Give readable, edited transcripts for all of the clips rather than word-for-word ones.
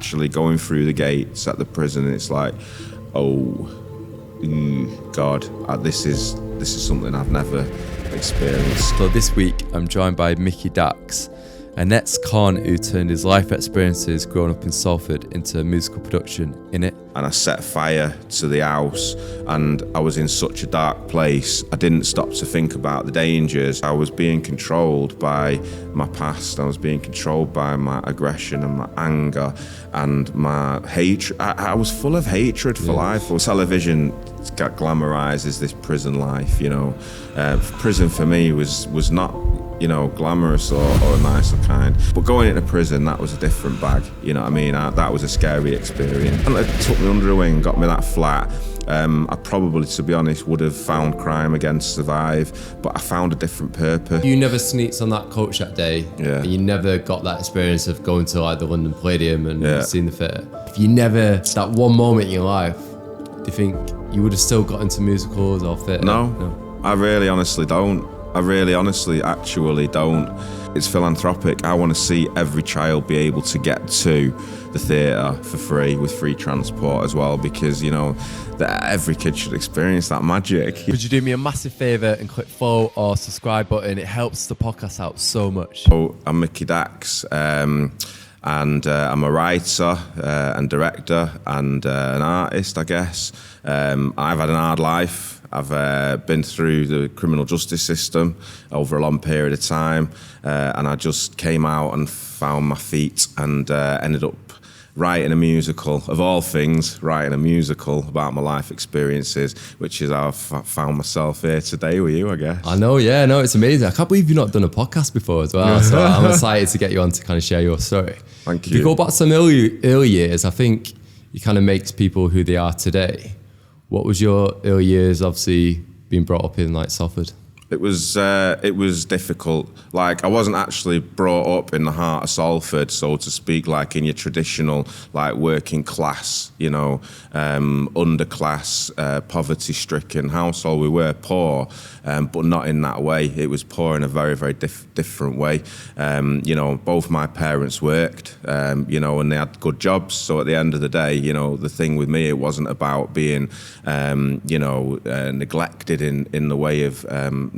actually going through the gates at the prison, it's like, oh, God, this is something I've never experienced. So this week I'm joined by Micky Dacks, an ex-con who turned his life experiences growing up in Salford into musical production, Innit. And I set fire to the house, and I was in such a dark place. I didn't stop to think about the dangers. I was being controlled by my past. I was being controlled by my aggression and my anger and my hatred. I was full of hatred for life. Well, television glamorizes this prison life, you know. Prison for me was not, you know, glamorous or nice or kind. But going into prison, that was a different bag, you know what I mean? That was a scary experience. And it took me under the wing, got me that flat. I probably, to be honest, would have found crime again to survive, but I found a different purpose. You never sneaked on that coach that day, and you never got that experience of going to like the London Palladium and seeing the theatre. If you never, that one moment in your life, do you think you would have still got into musicals or theatre? No, I really honestly don't. I really honestly actually don't. It's philanthropic. I want to see every child be able to get to the theatre for free, with free transport as well, because, you know, that every kid should experience that magic. Could you do me a massive favour and click follow or subscribe button? It helps the podcast out so much. So I'm Micky Dacks, and I'm a writer and director and an artist, I guess. I've had an hard life. I've been through the criminal justice system over a long period of time, and I just came out and found my feet and ended up writing a musical, of all things, writing a musical about my life experiences, which is how I've found myself here today with you, I guess. I know, yeah, no, it's amazing. I can't believe you've not done a podcast before as well, so I'm excited to get you on to kind of share your story. Thank you. If you go back to some early years, I think it kind of makes people who they are today. What was your early years, obviously, being brought up in like Salford? It was difficult. Like, I wasn't actually brought up in the heart of Salford, so to speak, like in your traditional, like, working class, you know, underclass, poverty-stricken household. We were poor, but not in that way. It was poor in a very, very different way. You know, both my parents worked, you know, and they had good jobs. So at the end of the day, you know, the thing with me, it wasn't about being, you know, neglected in the way of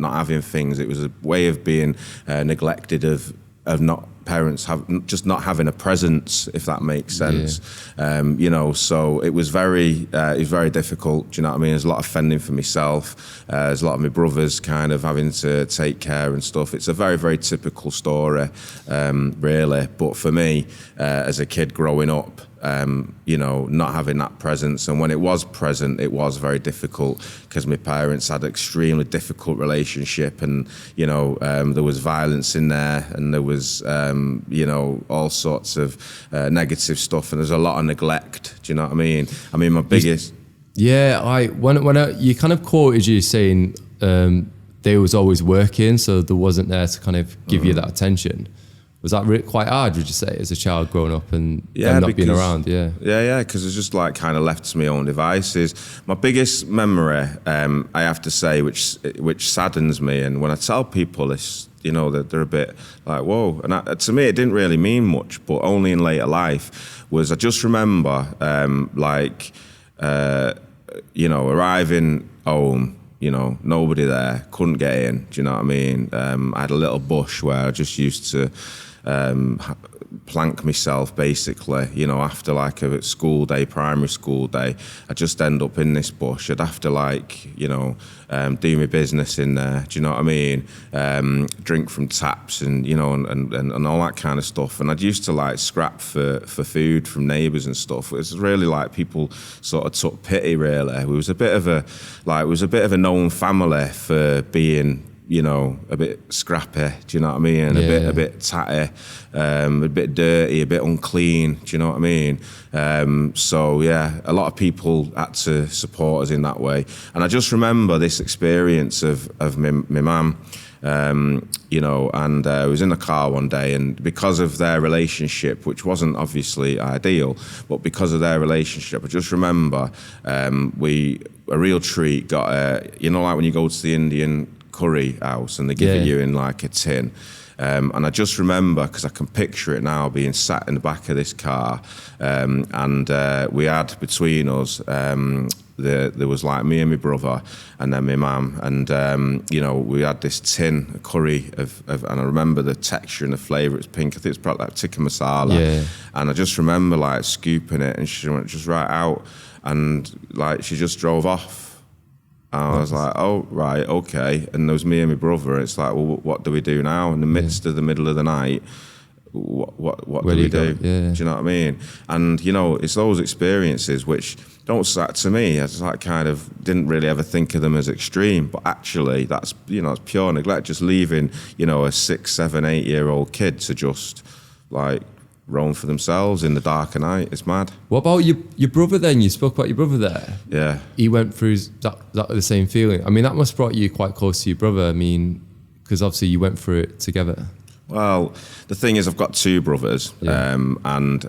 not having things. It was a way of being neglected of not parents just not having a presence, if that makes sense. You know, so it was very difficult. Do you know what I mean? There's a lot of fending for myself. There's a lot of my brothers kind of having to take care and stuff. It's a very, very typical story, really. But for me, as a kid growing up, you know, not having that presence, and when it was present, it was very difficult because my parents had an extremely difficult relationship, and, you know, there was violence in there, and there was, you know, all sorts of negative stuff, and there's a lot of neglect. Do you know what I mean? I mean, my biggest... Yeah, you kind of quoted you saying they was always working, so there wasn't there to kind of give you that attention. Was that quite hard, would you say, as a child growing up and not being around? Yeah, because it's just like kind of left to my own devices. My biggest memory, I have to say, which saddens me, and when I tell people this, you know, that they're a bit like, whoa. And to me, it didn't really mean much, but only in later life, was I just remember, you know, arriving home, you know, nobody there, couldn't get in, do you know what I mean? I had a little bush where I just used to plank myself, basically, you know, after like a school day, primary school day. I'd just end up in this bush. I'd have to, like, you know, do my business in there, do you know what I mean? Drink from taps and, you know, and all that kind of stuff. And I'd used to, like, scrap for food from neighbours and stuff. It was really like people sort of took pity, really. It was a bit of a known family for being, you know, a bit scrappy, do you know what I mean? A bit tatty, a bit dirty, a bit unclean, do you know what I mean? So yeah, a lot of people had to support us in that way. And I just remember this experience of my mum, you know, and I was in the car one day, and because of their relationship, which wasn't obviously ideal, but because of their relationship, I just remember a real treat got you know, like when you go to the Indian curry house and they give it you in like a tin. And I just remember, because I can picture it now, being sat in the back of this car, and we had between us, there was like me and my brother and then my mum, and we had this tin of curry and I remember the texture and the flavour. It's pink. I think it's probably like tikka masala. Yeah. And I just remember like scooping it, and she went just right out, and like she just drove off. And I was like, oh right, okay. And there was me and my brother. And it's like, well, what do we do now in the midst of the middle of the night? What do we do? Yeah. Do you know what I mean? And it's those experiences which don't start to me. I just like kind of didn't really ever think of them as extreme, but actually that's it's pure neglect. Just leaving a 6, 7, 8-year-old kid to just like roam for themselves in the dark of night. It's mad. What about your brother then? You spoke about your brother there. Yeah. He went through exactly the same feeling. I mean, that must have brought you quite close to your brother. I mean, because obviously you went through it together. Well, the thing is, I've got 2 brothers, and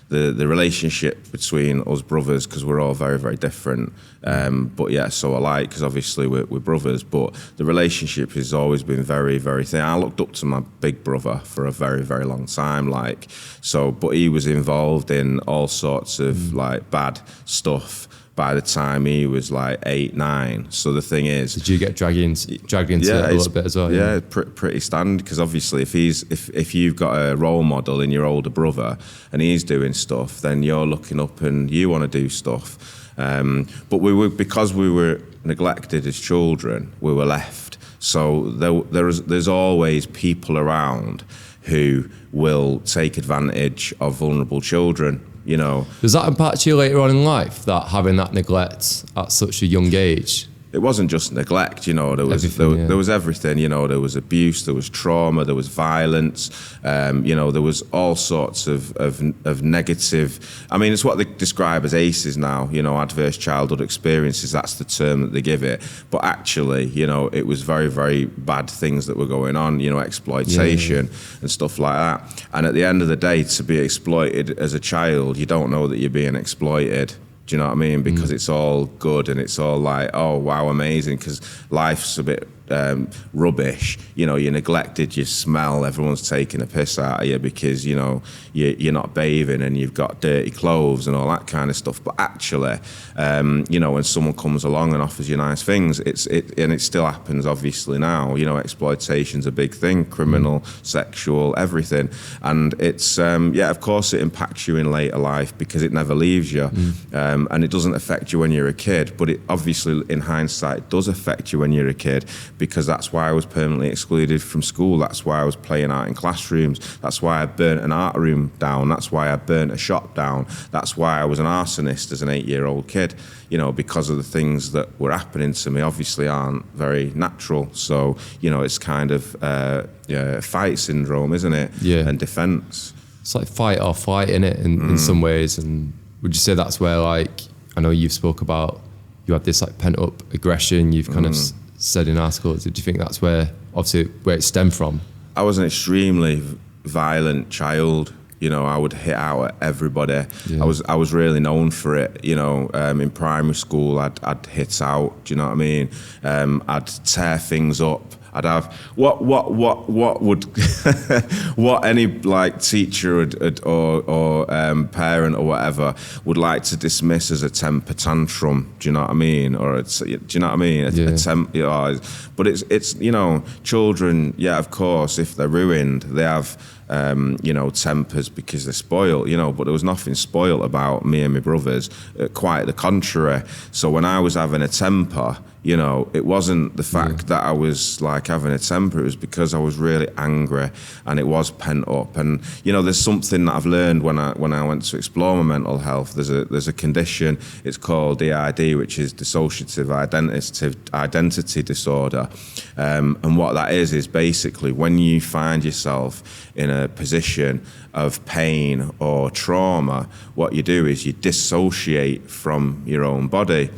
the relationship between us brothers, because we're all very, very different, but yeah, so alike, because obviously we're brothers, but the relationship has always been very, very thin. I looked up to my big brother for a very, very long time, but he was involved in all sorts of like bad stuff by the time he was like 8, 9. So the thing is, did you get dragged into it a little bit as well? Yeah, pretty standard, because obviously if you've got a role model in your older brother and he's doing stuff, then you're looking up and you want to do stuff. But because we were neglected as children, we were left. So there's always people around who will take advantage of vulnerable children. Does that impact you later on in life, that having that neglect at such a young age? It wasn't just neglect, there was everything, there was abuse, there was trauma, there was violence, there was all sorts of negative. I mean, it's what they describe as ACEs now, adverse childhood experiences. That's the term that they give it. But actually, it was very, very bad things that were going on, exploitation and stuff like that. And at the end of the day, to be exploited as a child, you don't know that you're being exploited. Do you know what I mean? Because it's all good and it's all like, oh, wow, amazing, because life's a bit rubbish. You're neglected, you smell, everyone's taking a piss out of you because, you're not bathing and you've got dirty clothes and all that kind of stuff. But actually, when someone comes along and offers you nice things, and it still happens obviously now, exploitation's a big thing, criminal, sexual, everything. And it's, of course it impacts you in later life because it never leaves you. And it doesn't affect you when you're a kid, but it obviously in hindsight does affect you when you're a kid, because that's why I was permanently excluded from school. That's why I was playing art in classrooms. That's why I burnt an art room down. That's why I burnt a shop down. That's why I was an arsonist as an 8-year-old kid, because of the things that were happening to me obviously aren't very natural. So, it's kind of fight syndrome, isn't it? Yeah. And defense. It's like fight or flight, innit, in some ways. And would you say that's where, like, I know you've spoke about, you have this like pent up aggression, you've kind of said in articles. Do you think that's where it stemmed from? I was an extremely violent child. I would hit out at everybody. Yeah. I was really known for it. In primary school, I'd hit out. Do you know what I mean? I'd tear things up. I'd have what would what any like teacher or parent or whatever would like to dismiss as a temper tantrum. Do you know what I mean? Or do you know what I mean? But it's children. Yeah, of course. If they're ruined, they have tempers because they're spoiled. But there was nothing spoiled about me and my brothers. Quite the contrary. So when I was having a temper, it wasn't the fact that I was like having a temper, it was because I was really angry and it was pent up. And there's something that I've learned when I went to explore my mental health. There's a condition, it's called DID, which is dissociative identity disorder. And what that is basically when you find yourself in a position of pain or trauma, what you do is you dissociate from your own body.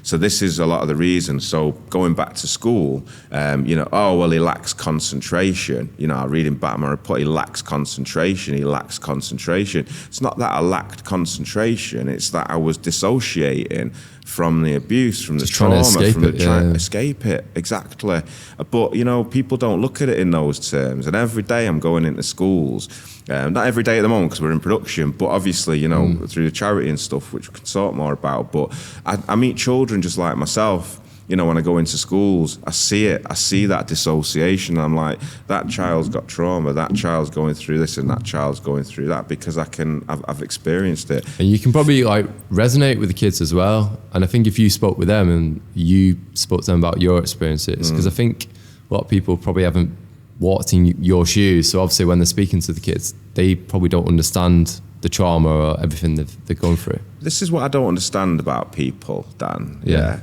So this is a lot of the reason. So going back to school, oh, well, he lacks concentration. I read in back my report, he lacks concentration. It's not that I lacked concentration, it's that I was dissociating from the abuse, from the trauma, trying to escape it. Exactly. But, people don't look at it in those terms. And every day I'm going into schools, not every day at the moment because we're in production, but obviously, through the charity and stuff, which we can talk more about. But I meet children just like myself. When I go into schools, I see it. I see that dissociation. I'm like, that child's got trauma. That child's going through this, and that child's going through that because I've experienced it. And you can probably resonate with the kids as well. And I think if you spoke with them and you spoke to them about your experiences, because I think a lot of people probably haven't walked in your shoes. So obviously, when they're speaking to the kids, they probably don't understand the trauma or everything they've gone through. This is what I don't understand about people, Dan. Yeah.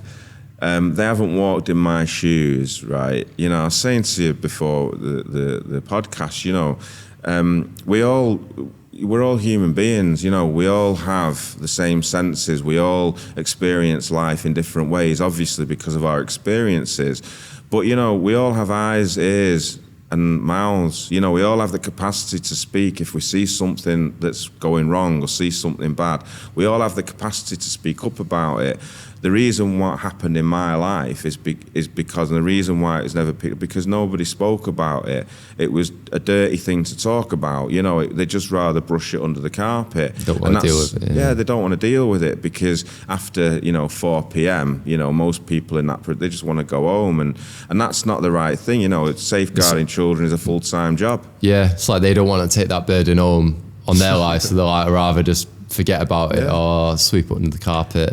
They haven't walked in my shoes, right? I was saying to you before the podcast, we're all human beings, we all have the same senses. We all experience life in different ways, obviously because of our experiences. But, we all have eyes, ears, and mouths. We all have the capacity to speak if we see something that's going wrong or see something bad. We all have the capacity to speak up about it. The reason what happened in my life is because, and the reason why it's never picked up, because nobody spoke about it. It was a dirty thing to talk about. They just rather brush it under the carpet. Don't want to deal with it. Yeah, they don't want to deal with it because after 4 p.m, most people in that, they just want to go home, and that's not the right thing. Safeguarding children is a full-time job. Yeah, it's like they don't want to take that burden home on their life, so they'll rather just forget about it or sweep it under the carpet.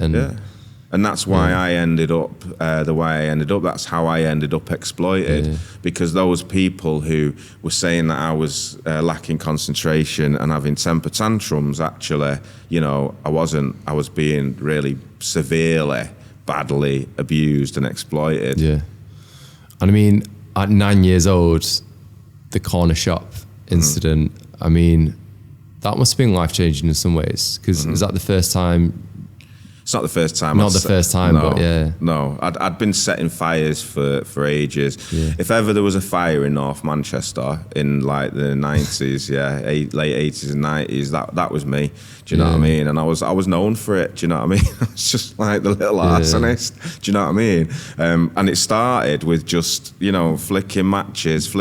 And that's why I ended up the way I ended up. That's how I ended up exploited, because those people who were saying that I was lacking concentration and having temper tantrums, actually, I wasn't. I was being really severely, badly abused and exploited. Yeah. And I mean, at 9 years old, the corner shop incident, that must have been life-changing in some ways, because is that the first time? It's not the first time. Not the first time, no, but yeah. No, I'd been setting fires for ages. Yeah. If ever there was a fire in North Manchester in like the 90s, late 80s and 90s, that was me. Do you know what I mean? And I was known for it. Do you know what I mean? I was just like the little arsonist. Do you know what I mean? And it started with just flicking matches.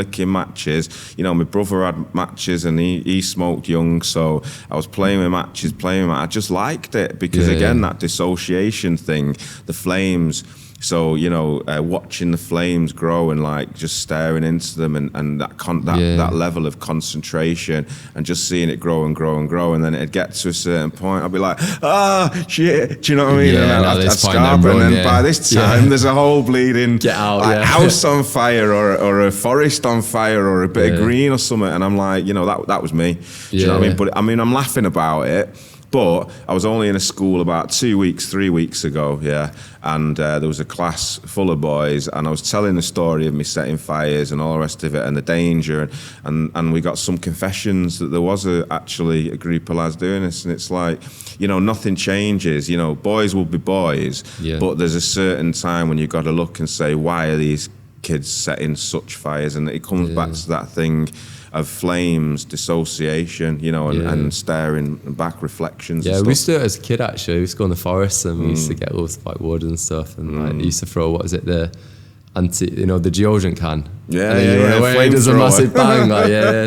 My brother had matches and he smoked young, so I was playing with matches. I just liked it because again that dissociation thing, the flames. So watching the flames grow and like just staring into them and that level of concentration and just seeing it grow and grow and grow, and then it'd get to a certain point, I'd be like, shit, do you know what I mean? Yeah, and I'd stop, and then by this time there's a whole bleeding house on fire or a forest on fire or a bit of green or something, and I'm like, that was me. Do you know what I mean? But I'm laughing about it. But I was only in a school about 3 weeks ago, and there was a class full of boys, and I was telling the story of me setting fires and all the rest of it and the danger, and we got some confessions that there was actually a group of lads doing this, and it's like, nothing changes. Boys will be boys, but there's a certain time when you've got to look and say, why are these kids setting such fires? And it comes back to that thing of flames, dissociation, and staring back, reflections. Yeah, and stuff. we used to do it as a kid actually. We used to go in the forest and we used to get loads of like wood and stuff, and like used to throw the the deodorant can. Yeah, and then yeah, away, flame there's a thrower. massive bang.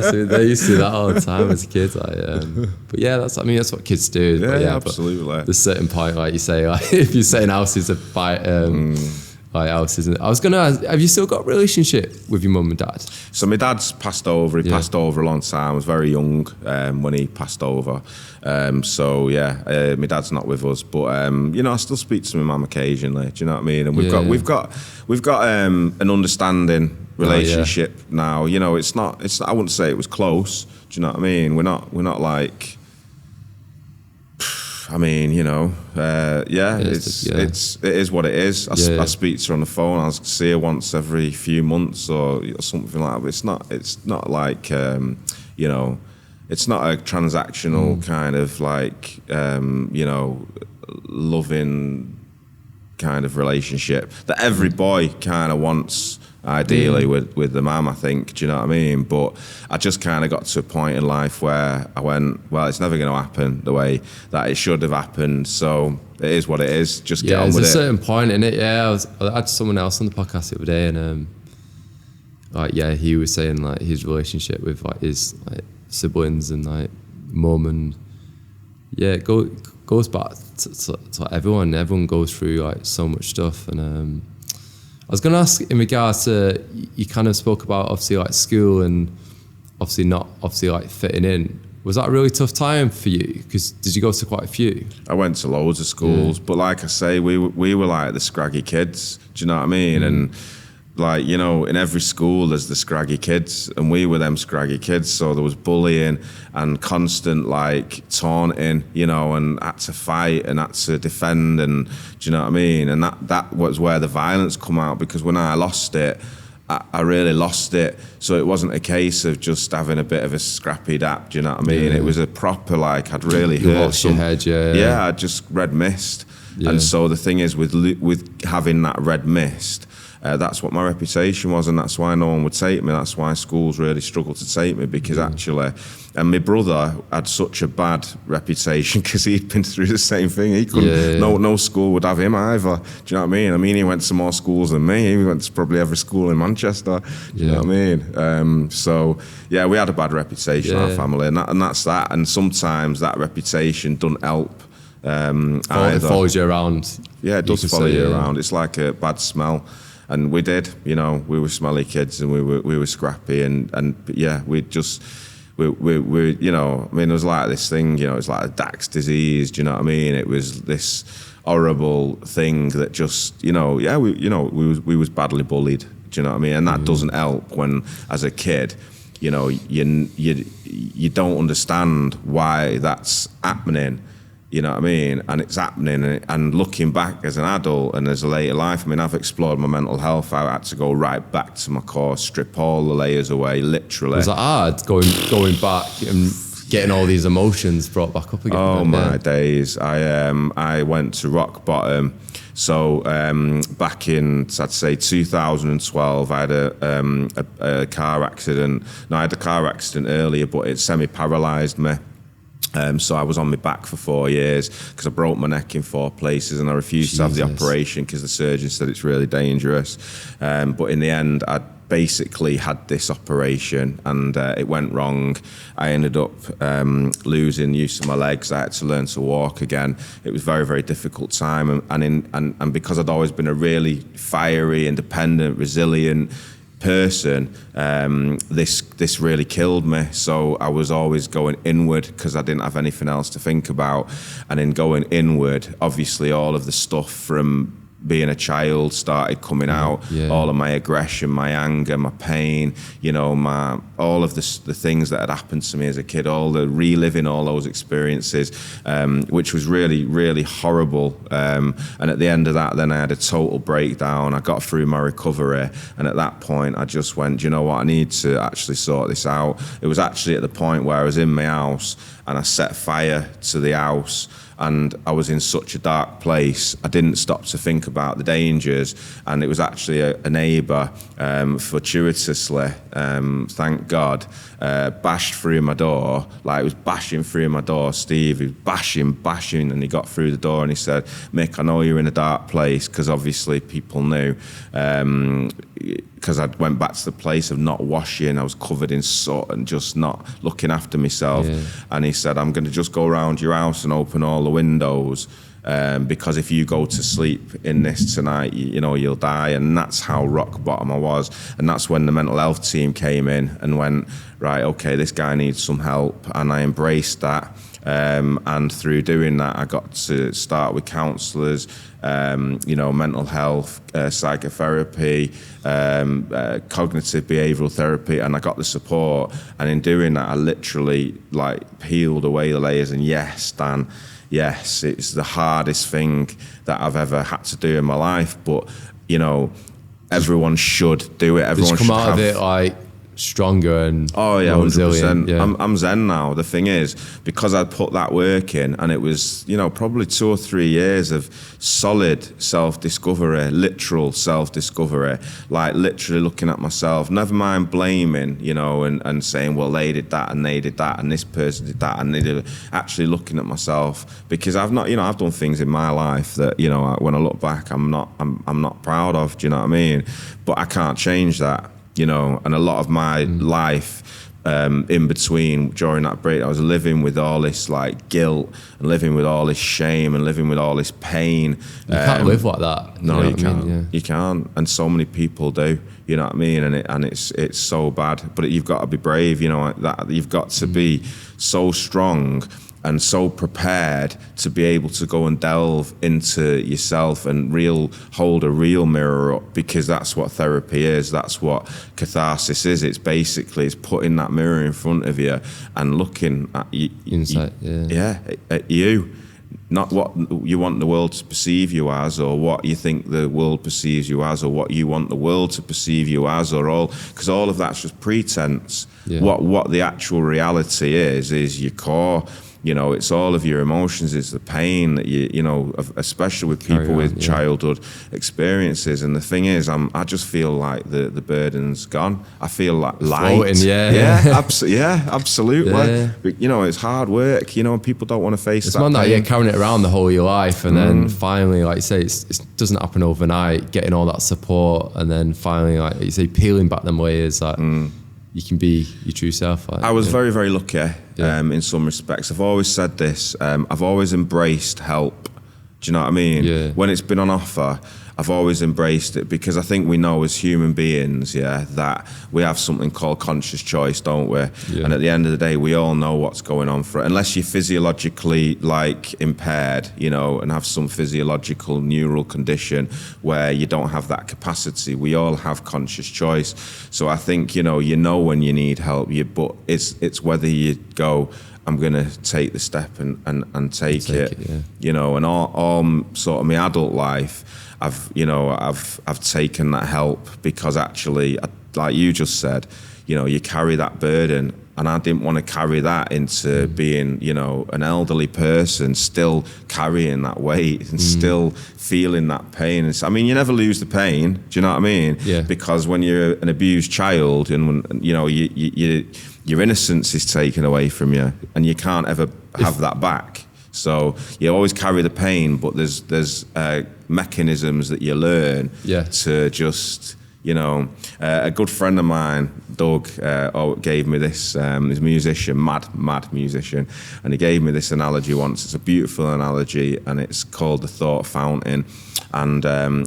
So they used to do that all the time as a kid. But yeah, that's what kids do. Yeah, but absolutely. But there's a certain point, like you say, like if you're setting houses to fight. Like houses. I was gonna ask, have you still got a relationship with your mum and dad? So my dad's passed over. He passed over a long time. I was very young when he passed over. My dad's not with us, but I still speak to my mum occasionally. Do you know what I mean? And we've got an understanding relationship now. It's not. I wouldn't say it was close. Do you know what I mean? We're not like. It is what it is. I speak to her on the phone. I see her once every few months or something like that. But it's not like it's not a transactional kind of like loving kind of relationship that every boy kind of wants, ideally, with the mum, I think. Do you know what I mean? But I just kind of got to a point in life where I went, well, it's never going to happen the way that it should have happened. So it is what it is. Just get on with it. There's a certain point in it. Yeah, I had someone else on the podcast the other day, and he was saying like his relationship with like his like siblings and like mum, and it goes back to everyone. Everyone goes through like so much stuff, and I was going to ask in regards to, you kind of spoke about obviously like school and obviously not like fitting in. Was that a really tough time for you? Because did you go to quite a few? I went to loads of schools, but like I say, we were like the scraggy kids. Do you know what I mean? And like, you know, in every school there's the scraggy kids, and we were them scraggy kids. So there was bullying and constant like taunting, you know, and had to fight and had to defend, and do you know what I mean? And that was where the violence come out, because when I lost it, I really lost it. So it wasn't a case of just having a bit of a scrappy dap, do you know what I mean? It was a proper, like, I'd really hurt your head, yeah, I just red mist. And so the thing is, with having that red mist, that's what my reputation was, and that's why no one would take me. That's why schools really struggled to take me, because actually, and my brother had such a bad reputation because he'd been through the same thing. He couldn't. No school would have him either. Do you know what I mean? I mean, he went to more schools than me. He went to probably every school in Manchester. Do you know what I mean? So yeah, we had a bad reputation, our family, and that's that. And sometimes that reputation doesn't help. It follows you around. Yeah, it does follow you around. It's like a bad smell. And we did, you know, we were smelly kids, and we were scrappy, and yeah, we you know, I mean, it was like this thing, you know, it was like a Dacks disease, do you know what I mean? It was this horrible thing that just, you know, we was badly bullied, do you know what I mean? And that doesn't help when, as a kid, you know, you don't understand why that's happening. You know what I mean? And it's happening, and looking back as an adult and as a later life, I mean, I've explored my mental health. I had to go right back to my core, strip all the layers away, literally. Was it hard going back and getting all these emotions brought back up again? Oh, my days. I went to rock bottom. So back in, I'd say 2012, I had a car accident. No, I had a car accident earlier, but it semi-paralysed me. So I was on my back for 4 years because I broke my neck in 4 places, and I refused to have the operation because the surgeon said it's really dangerous. But in the end, I basically had this operation, and it went wrong. I ended up losing use of my legs. I had to learn to walk again. It was a very, very difficult time, and because I'd always been a really fiery, independent, resilient person, this really killed me. So I was always going inward because I didn't have anything else to think about. And in going inward, obviously all of the stuff from being a child started coming out. All of my aggression, my anger, my pain, you know, all of the things that had happened to me as a kid, all the reliving all those experiences, which was really, really horrible. And at the end of that, then I had a total breakdown. I got through my recovery, and at that point I just went, do you know what, I need to actually sort this out. It was actually at the point where I was in my house and I set fire to the house, and I was in such a dark place, I didn't stop to think about the dangers. And it was actually a neighbour, fortuitously, thank God, bashed through my door. Like, it was bashing through my door. Steve, he was bashing, and he got through the door and he said, Mick, I know you're in a dark place, because obviously people knew. Because I went back to the place of not washing, I was covered in soot and just not looking after myself. And he said, I'm going to just go around your house and open all the windows, because if you go to sleep in this tonight, you know, you'll die. And that's how rock bottom I was. And that's when the mental health team came in and went, right, okay, this guy needs some help. And I embraced that. And through doing that, I got to start with counsellors, you know, mental health, psychotherapy, cognitive behavioural therapy, and I got the support. And in doing that, I literally like peeled away the layers. And yes, Dan, yes, it's the hardest thing that I've ever had to do in my life. But, you know, everyone should do it. Everyone should come out have of it like stronger and Oh yeah, more 100%. resilient. Yeah. I'm zen now. The thing is, because I'd put that work in, and it was, you know, probably 2 or 3 years of solid self-discovery, literal self-discovery, like literally looking at myself, never mind blaming, you know, and saying, well, they did that and this person did that, and they did, actually looking at myself, because I've not, you know, I've done things in my life that, you know, when I look back, I'm not proud of. Do you know what I mean? But I can't change that. You know, and a lot of my life in between, during that break, I was living with all this like guilt and living with all this shame and living with all this pain. You can't live like that. No, you can't. I mean? Yeah. You can't, and so many people do. You know what I mean? And it's so bad. But you've got to be brave. You know that you've got to be so strong and so prepared to be able to go and delve into yourself and hold a real mirror up, because that's what therapy is. That's what catharsis is. It's putting that mirror in front of you and looking at you, Inside, at you, not what you want the world to perceive you as, or what you think the world perceives you as, or what you want the world to perceive you as, or all, because all of that's just pretense. Yeah. What the actual reality is your core. You know, it's all of your emotions, it's the pain that you know, especially with people with childhood experiences. And the thing is, I just feel like the burden's gone. I feel like light. Floating, absolutely. Yeah. But, you know, it's hard work, you know, and people don't want to face It's that man pain. that carrying it around the whole of your life, and then finally, like you say, it doesn't happen overnight, getting all that support, and then finally, like you say, peeling back them layers, that you can be your true self. Like, I was very, very lucky in some respects. I've always said this. I've always embraced help. Do you know what I mean? Yeah. When it's been on offer, I've always embraced it, because I think we know as human beings, that we have something called conscious choice, don't we? Yeah. And at the end of the day, we all know what's going on for it. Unless you're physiologically like impaired, you know, and have some physiological neural condition where you don't have that capacity, we all have conscious choice. So I think, you know when you need help, but it's whether you go, I'm going to take the step and take it. You know, and all sort of my adult life, I've taken that help, because actually, like you just said, you know, you carry that burden, and I didn't want to carry that into being, you know, an elderly person, still carrying that weight and still feeling that pain. I mean, you never lose the pain. Do you know what I mean? Yeah. Because when you're an abused child, and when, you know, your innocence is taken away from you, and you can't ever have that back. So you always carry the pain, but there's mechanisms that you learn to just, you know. A good friend of mine, Doug, gave me this. He's a musician, mad musician, and he gave me this analogy once. It's a beautiful analogy, and it's called the thought fountain. And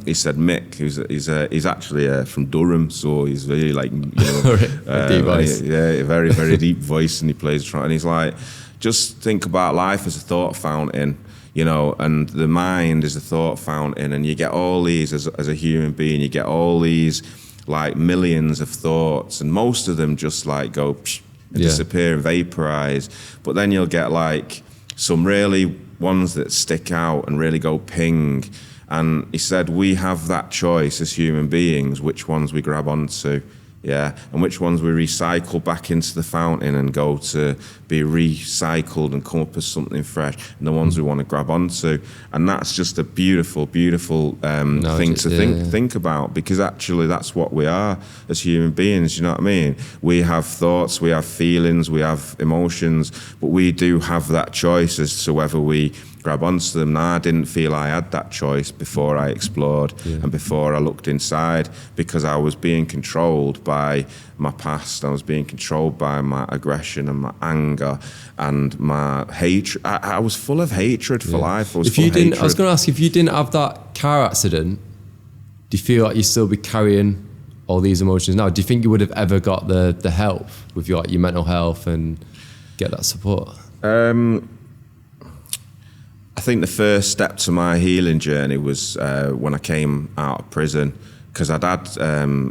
he said, Mick, he's actually from Durham, so he's really like, you know, deep voice. A very, very deep voice, and he plays trumpet. And he's like, just think about life as a thought fountain, you know, and the mind is a thought fountain, and you get all these, as a human being, you get all these like millions of thoughts, and most of them just like go psh, and disappear and vaporize. But then you'll get like some really ones that stick out and really go ping. And he said, we have that choice as human beings, which ones we grab onto. And which ones we recycle back into the fountain and go to be recycled and come up as something fresh, and the ones we want to grab onto. And that's just a beautiful, beautiful thing to think about, because actually that's what we are as human beings, you know what I mean? We have thoughts, we have feelings, we have emotions, but we do have that choice as to whether we grab onto them. Now, I didn't feel I had that choice before I explored and before I looked inside, because I was being controlled by my past. I was being controlled by my aggression and my anger and my hatred. I was full of hatred for life. I was going to ask, if you didn't have that car accident, do you feel like you'd still be carrying all these emotions now? Do you think you would have ever got the help with your mental health and get that support? I think the first step to my healing journey was when I came out of prison, because I'd had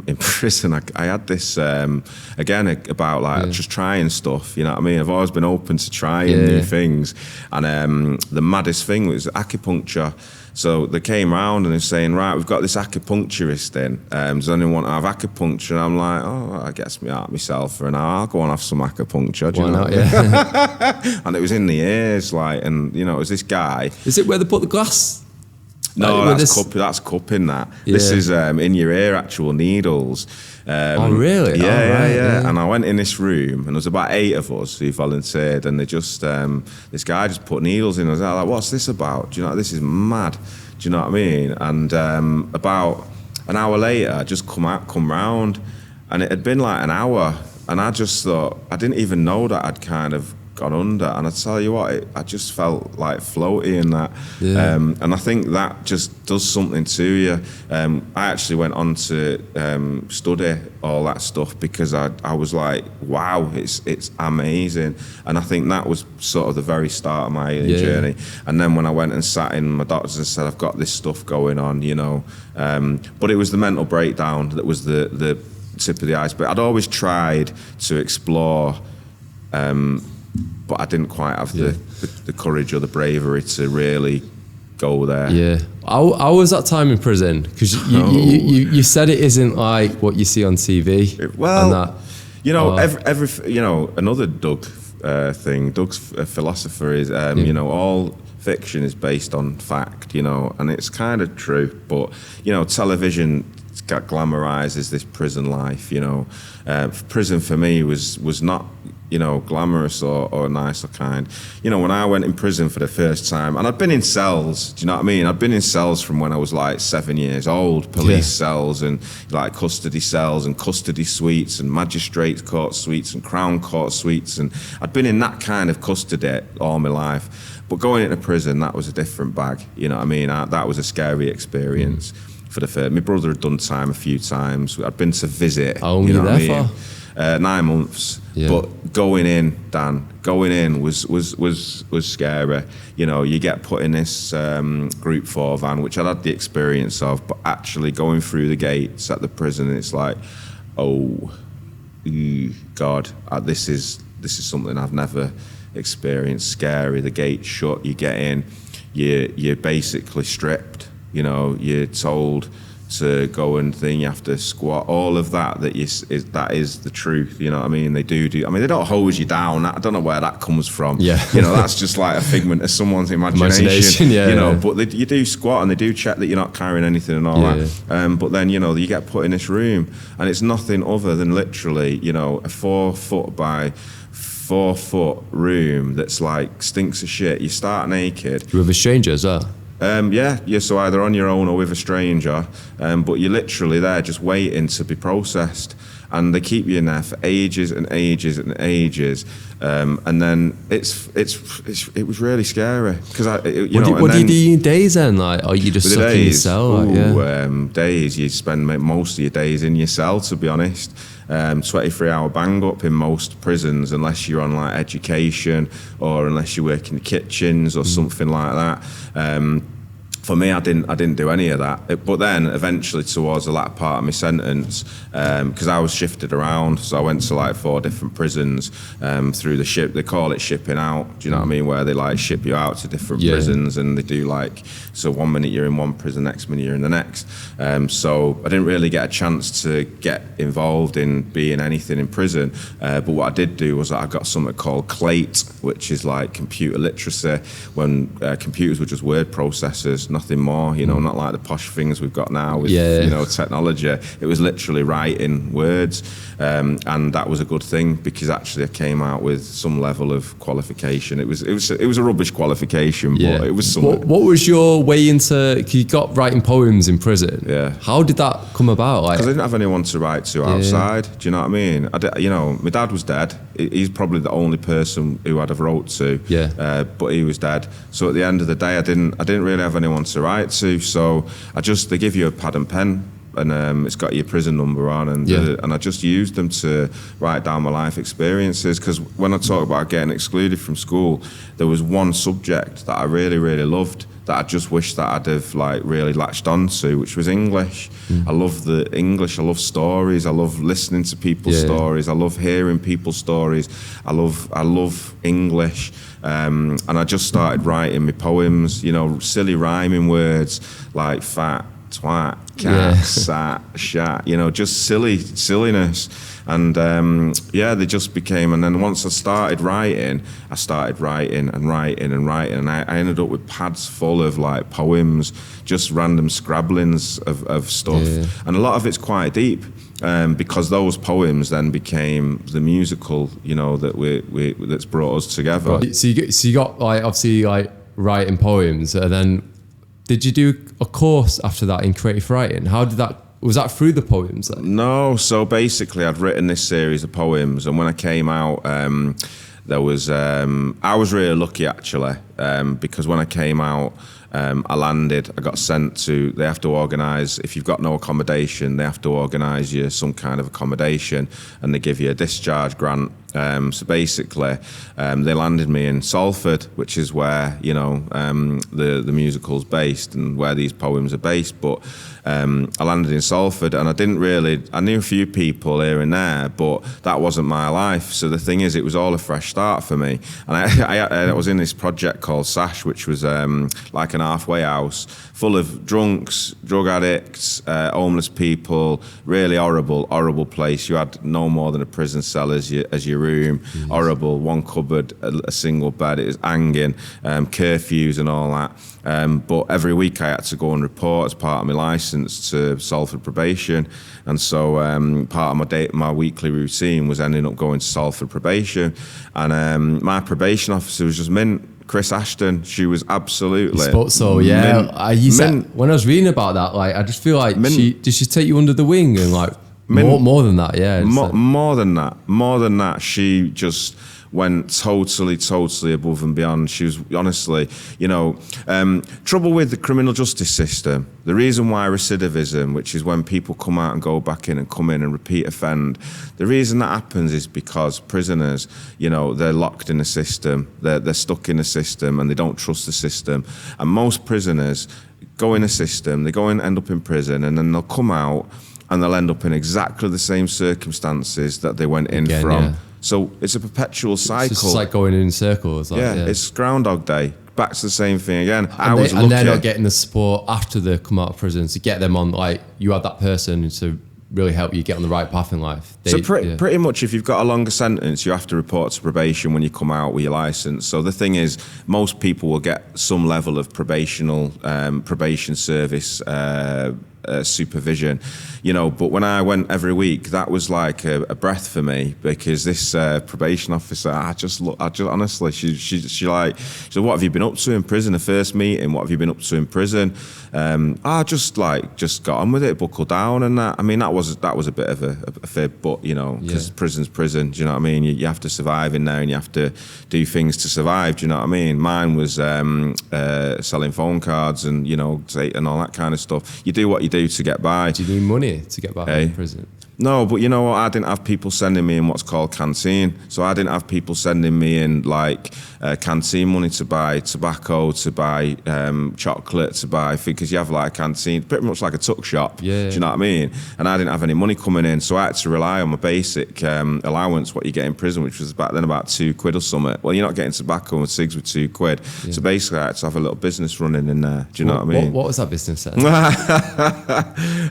in prison, I had this again about like just trying stuff. You know what I mean? I've always been open to trying new things, and the maddest thing was acupuncture. So they came round and they're saying, right, we've got this acupuncturist in. Does anyone want to have acupuncture? And I'm like, oh, I guess me out myself for an hour. I'll go and have some acupuncture. Do you know? Not, yeah. And it was in the ears, like, and you know, it was this guy. Is it where they put the glass? No, that's cupping that. Yeah. This is in your ear, actual needles. Oh, really? Yeah. And I went in this room, and there was about 8 of us who volunteered, and they just, this guy just put needles in. I was like, what's this about? Do you know, this is mad. Do you know what I mean? And about an hour later, I just come round, and it had been like an hour, and I just thought, I didn't even know that I'd kind of gone under, and I tell you what, I just felt like floaty in that, and I think that just does something to you. I actually went on to study all that stuff because I was like, wow, it's amazing, and I think that was sort of the very start of my healing journey. And then when I went and sat in my doctors and said, I've got this stuff going on, you know, but it was the mental breakdown that was the tip of the iceberg. I'd always tried to explore, but I didn't quite have the courage or the bravery to really go there. Yeah. How was that time in prison? Because you said it isn't like what you see on TV. Well, you know, every you know, another Doug thing. Doug's philosopher is, you know, all fiction is based on fact, you know, and it's kind of true. But you know, television glamorizes this prison life. You know, prison for me was not, you know, glamorous or nice or kind. You know, when I went in prison for the first time, and I'd been in cells, do you know what I mean? I'd been in cells from when I was like 7 years old, police cells and like custody cells and custody suites and magistrates court suites and crown court suites, and I'd been in that kind of custody all my life. But going into prison, that was a different bag, you know what I mean? That was a scary experience. For the first, my brother had done time a few times. I'd been to visit. How long were you there for? 9 months. Yeah. But going in, Dan, was scary. You know, you get put in this Group 4 van, which I'd had the experience of, but actually going through the gates at the prison, it's like, oh, God, this is something I've never experienced. Scary. The gates shut. You get in. You're basically stripped. You know, you're told to go and thing, you have to squat, all of that that is the truth, you know what I mean? They do, I mean, they don't hose you down, I don't know where that comes from. You know, that's just like a figment of someone's imagination, you know, but you do squat and they do check that you're not carrying anything and all that. But then, you know, you get put in this room and it's nothing other than literally, you know, a 4 foot by 4 foot room that's like stinks of shit. You start naked. With a stranger as well? You're so either on your own or with a stranger, but you're literally there just waiting to be processed, and they keep you in there for ages and ages and ages, and then it was really scary because what do you do in days then? Like, are you just stuck in your cell? Days, you spend most of your days in your cell, to be honest. 23-hour bang up in most prisons, unless you're on like education or unless you work in the kitchens or something like that. For me, I didn't do any of that. But then eventually towards the latter part of my sentence, because I was shifted around, so I went to like 4 different prisons through the ship. They call it shipping out. Do you know what I mean? Where they like ship you out to different prisons, and they do like, so 1 minute you're in one prison, next minute you're in the next. So I didn't really get a chance to get involved in being anything in prison. But what I did do was I got something called CLATE, which is like computer literacy, when computers were just word processors, nothing more, you know, not like the posh things we've got now with, you know, technology. It was literally writing words, and that was a good thing because actually I came out with some level of qualification. It was a rubbish qualification, but it was something. What was your way into, you got writing poems in prison? Yeah. How did that come about? Because I didn't have anyone to write to outside. Do you know what I mean? You know, my dad was dead. He's probably the only person who I'd have wrote to. But he was dead. So at the end of the day, I didn't really have anyone to write to. So they give you a pad and pen and it's got your prison number on, and I just used them to write down my life experiences. Because when I talk about getting excluded from school, there was one subject that I really, really loved that I just wish that I'd have like really latched onto, which was English. I love the English. I love stories. I love listening to people's stories. I love hearing people's stories. I love English. And I just started writing my poems, you know, silly rhyming words like fat, twat, cat, sat, shat, you know, just silliness. And they just became, and then once I started writing and I ended up with pads full of like poems, just random scrabblings of stuff. And a lot of it's quite deep. Because those poems then became the musical, you know, that that's brought us together. Right. So you got like obviously like writing poems, and then did you do a course after that in creative writing? How did that? Was that through the poems then? No. So basically, I'd written this series of poems, and when I came out, there was I was really lucky actually, because when I came out. I landed, I got sent to, they have to organise, if you've got no accommodation, they have to organise you some kind of accommodation, and they give you a discharge grant. So basically, they landed me in Salford, which is where, you know, the musical's based and where these poems are based. But I landed in Salford, and I knew a few people here and there, but that wasn't my life. So the thing is, it was all a fresh start for me. And I was in this project called Sash, which was like an halfway house full of drunks, drug addicts, homeless people, really horrible place. You had no more than a prison cell as your room. Horrible, one cupboard, a single bed. It was hanging, curfews and all that. But every week I had to go and report as part of my licence to Salford probation, and so part of my weekly routine was ending up going to Salford probation, and my probation officer was just mint. Chris Ashton, she was absolutely. So yeah, said, when I was reading about that, like I just feel like did she take you under the wing and like more than that? Yeah, more than that. She just went totally above and beyond. She was honestly, you know, trouble with the criminal justice system. The reason why recidivism, which is when people come out and go back in and come in and repeat offend, the reason that happens is because prisoners, you know, they're locked in the system, they're stuck in the system, and they don't trust the system. And most prisoners go in a system, they go and end up in prison, and then they'll come out and they'll end up in exactly the same circumstances that they went in from. Yeah. So it's a perpetual cycle. It's just like going in circles. Like, it's Groundhog Day. Back to the same thing again. And they're not getting the support after they come out of prison to get them on, like, you have that person to really help you get on the right path in life. Pretty much if you've got a longer sentence, you have to report to probation when you come out with your licence. So the thing is, most people will get some level of probation service supervision, you know. But when I went every week, that was like a breath for me, because this probation officer, honestly, she said, what have you been up to in prison? The first meeting, what have you been up to in prison? I just got on with it, buckle down, and that. I mean, that was a bit of a fib, but you know, because prison's prison. Do you know what I mean? You have to survive in there, and you have to do things to survive. Do you know what I mean? Mine was selling phone cards and, you know, and all that kind of stuff. You do what you do to get by. Do you need money to get back in prison? No, but you know what? I didn't have people sending me in what's called canteen. So I didn't have people sending me in like canteen money to buy tobacco, to buy chocolate, to buy, because you have like a canteen, pretty much like a tuck shop. Yeah. Do you know what I mean? And I didn't have any money coming in, so I had to rely on my basic allowance, what you get in prison, which was back then about £2 or something. Well, you're not getting tobacco and cigs with £2. Yeah. So basically, I had to have a little business running in there. Do you know what I mean? What was that business then?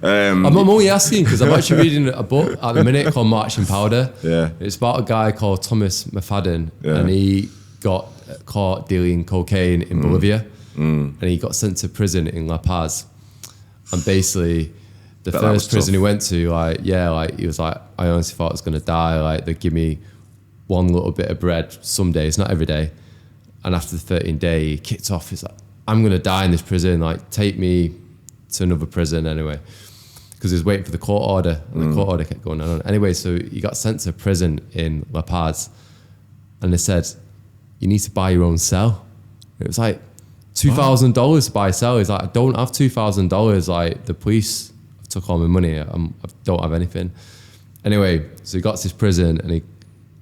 I'm only asking because I'm actually reading a book at the minute called Marching Powder. Yeah. It's about a guy called Thomas McFadden, and he got caught dealing cocaine in Bolivia, and he got sent to prison in La Paz. And basically, the first prison he went to, he was like, I honestly thought I was going to die. Like, they'd give me one little bit of bread some days, not every day. And after the 13th day, he kicked off. He's like, I'm going to die in this prison. Like, take me to another prison anyway. Because he was waiting for the court order, and the court order kept going on. Anyway, so he got sent to prison in La Paz, and they said, you need to buy your own cell. It was like $2,000 to buy a cell. He's like, I don't have $2,000. Like, the police took all my money. I don't have anything. Anyway, so he got to this prison, and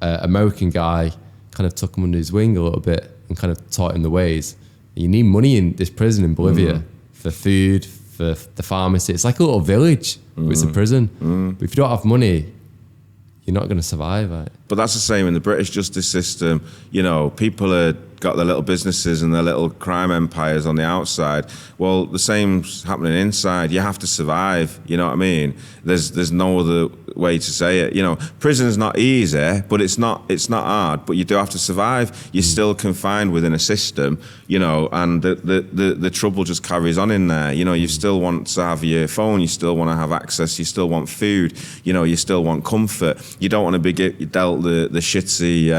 American guy kind of took him under his wing a little bit and kind of taught him the ways. You need money in this prison in Bolivia for food, for the pharmacy. It's like a little village, but it's a prison. But if you don't have money, you're not going to survive. Right? But that's the same in the British justice system. You know, people are got their little businesses and their little crime empires on the outside. Well, the same's happening inside. You have to survive. You know what I mean? There's no other way to say it. You know, prison's not easy, but it's not hard. But you do have to survive. You're still confined within a system. You know, and the trouble just carries on in there. You know, you still want to have your phone. You still want to have access. You still want food. You know, you still want comfort. You don't want to be dealt the shitty,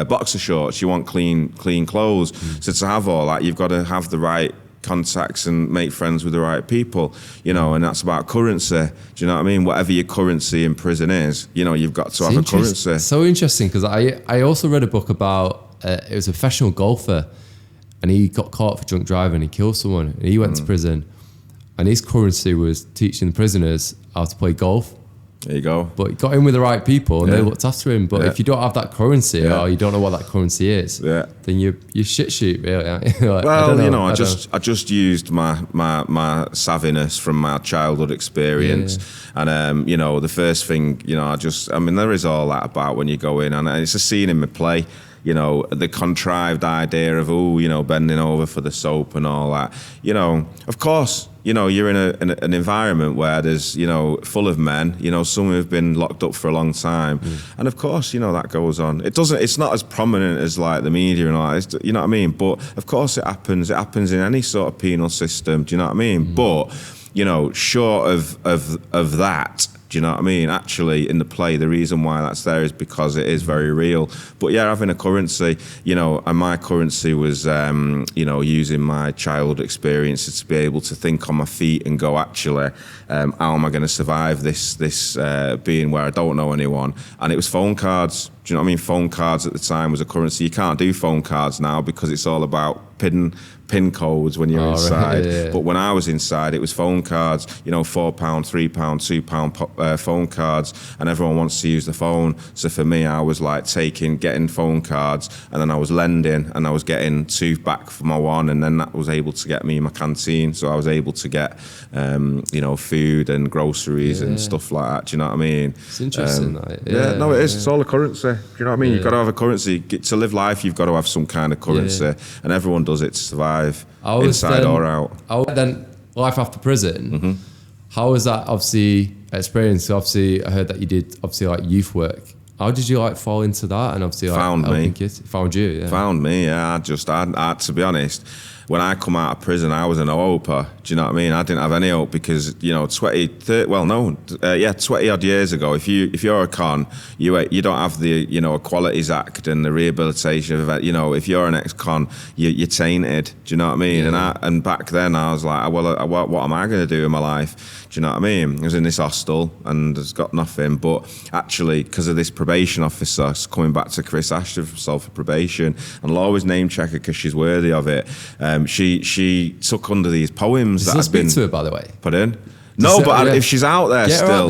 boxer shorts. You want clean clothes. So to have all that, you've got to have the right contacts and make friends with the right people, you know, and that's about currency. Do you know what I mean? Whatever your currency in prison is, you know, you've got to have a currency. So interesting, because I also read a book about, it was a professional golfer, and he got caught for drunk driving, and he killed someone, and he went to prison, and his currency was teaching the prisoners how to play golf. There you go. But he got in with the right people, and they looked after him. But if you don't have that currency, or you don't know what that currency is, then you're shit sheet, really. Like, well, I just used my savviness from my childhood experience, and the first thing, there is all that about when you go in, and it's a scene in my play. You know, the contrived idea of bending over for the soap and all that. You know, of course, you're in an environment where there's full of men. Some who've been locked up for a long time, and of course, that goes on. It's not as prominent as like the media and all that. You know what I mean? But of course, it happens. It happens in any sort of penal system. Do you know what I mean? But short of that. Do you know what I mean? Actually, in the play, the reason why that's there is because it is very real. But yeah, having a currency, and my currency was, using my childhood experiences to be able to think on my feet and go, actually, how am I going to survive this being where I don't know anyone? And it was phone cards. Do you know what I mean? Phone cards at the time was a currency. You can't do phone cards now because it's all about pin codes when you're inside. Right, But when I was inside, it was phone cards, £4, £3, £2 phone cards, and everyone wants to use the phone. So for me, I was like getting phone cards, and then I was lending, and I was getting £2 back for my one, and then that was able to get me my canteen. So I was able to get, food and groceries and stuff like that. Do you know what I mean? It's interesting. It is. It's all a currency. Do you know what I mean? You've got to have a currency. To live life, you've got to have some kind of currency, and everyone does it to survive, inside or out. Then life after prison, how was that obviously experience? Obviously, I heard that you did like youth work. How did you fall into that? And obviously found me. Found you, yeah. Found me, yeah. I to be honest, when I come out of prison, I was a no-hoper. Do you know what I mean? I didn't have any hope because, 20 odd years ago, if you're a con, you don't have the, Equalities Act and the Rehabilitation of, if you're an ex-con, you're tainted. Do you know what I mean? Yeah. And back then I was like, well, what am I going to do in my life? Do you know what I mean? I was in this hostel and it's got nothing. But actually, because of this probation officer, coming back to Chris Ashton from Salford probation, and I'll always name check her because she's worthy of it. She took under these poems that I've been. Speak to her, by the way. Put in. No, but if she's out there get still,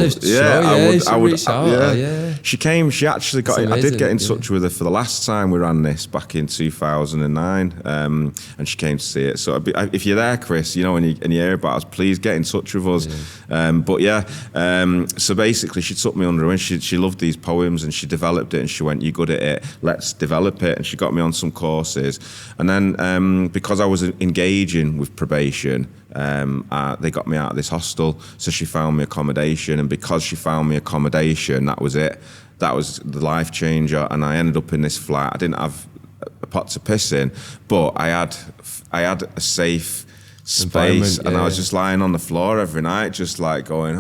I would. Reach out. She came. She actually got. I did get in touch with her for the last time we ran this back in 2009, and she came to see it. So if you're there, Chris, and you hear about us, please get in touch with us. So basically, she took me under her wing. She loved these poems and she developed it. And she went, "You're good at it. Let's develop it." And she got me on some courses. And then because I was engaging with probation. They got me out of this hostel, so she found me accommodation, and because she found me accommodation, that was it. That was the life changer, and I ended up in this flat. I didn't have a pot to piss in, but I had a safe space, and I was just lying on the floor every night, just like going,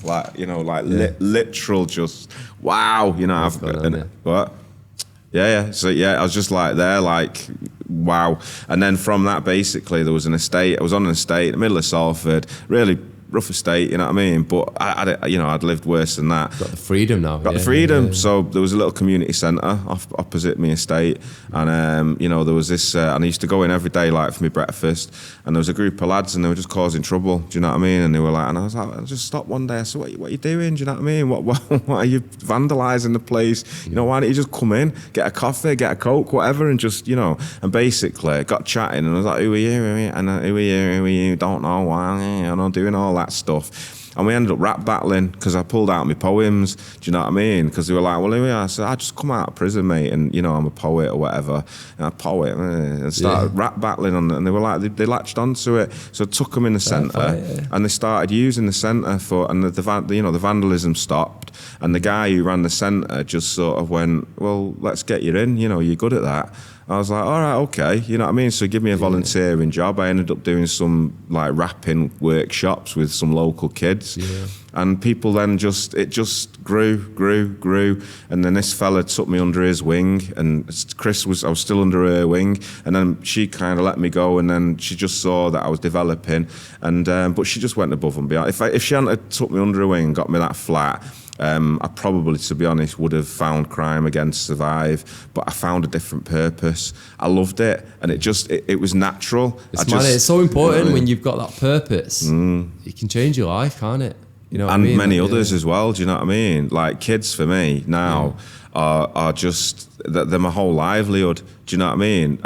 literal, just wow, what? Yeah. So I was just like there, like wow. And then from that, basically, there was an estate. I was on an estate in the middle of Salford, really rough estate, you know what I mean? But I'd lived worse than that. Got the freedom now. Got the freedom. So there was a little community centre opposite my estate, and there was this. And I used to go in every day, like for my breakfast, and there was a group of lads, and they were just causing trouble. Do you know what I mean? And they were like, and I was like, I just stopped one day. I said, what are you doing? Do you know what I mean? What are you vandalising the place? Why don't you just come in, get a coffee, get a Coke, whatever, and just and basically got chatting, and I was like, who are you? And who are you? Don't know why. Doing all that stuff. And we ended up rap battling because I pulled out my poems. Do you know what I mean? Because they were like, well, who are you? I said, I just come out of prison, mate, and I'm a poet or whatever. And a poet, and started rap battling on it. And they were like, they latched onto it. So I took them in the centre, and they started using the centre for, and the vandalism stopped. And the guy who ran the centre just sort of went, well, let's get you in. You're good at that. I was like, all right, okay, you know what I mean? So give me a volunteering job. I ended up doing some like rapping workshops with some local kids. Yeah. And people then it just grew. And then this fella took me under his wing, and I was still under her wing. And then she kind of let me go, and then she just saw that I was developing. And but she just went above and beyond. If she hadn't have took me under her wing and got me that flat, I probably, to be honest, would have found crime again to survive, but I found a different purpose. I loved it, and it was natural. It's so important when you've got that purpose. It can change your life, can't it? And many others as well. Do you know what I mean? Like kids for me now are just they're my whole livelihood. Do you know what I mean?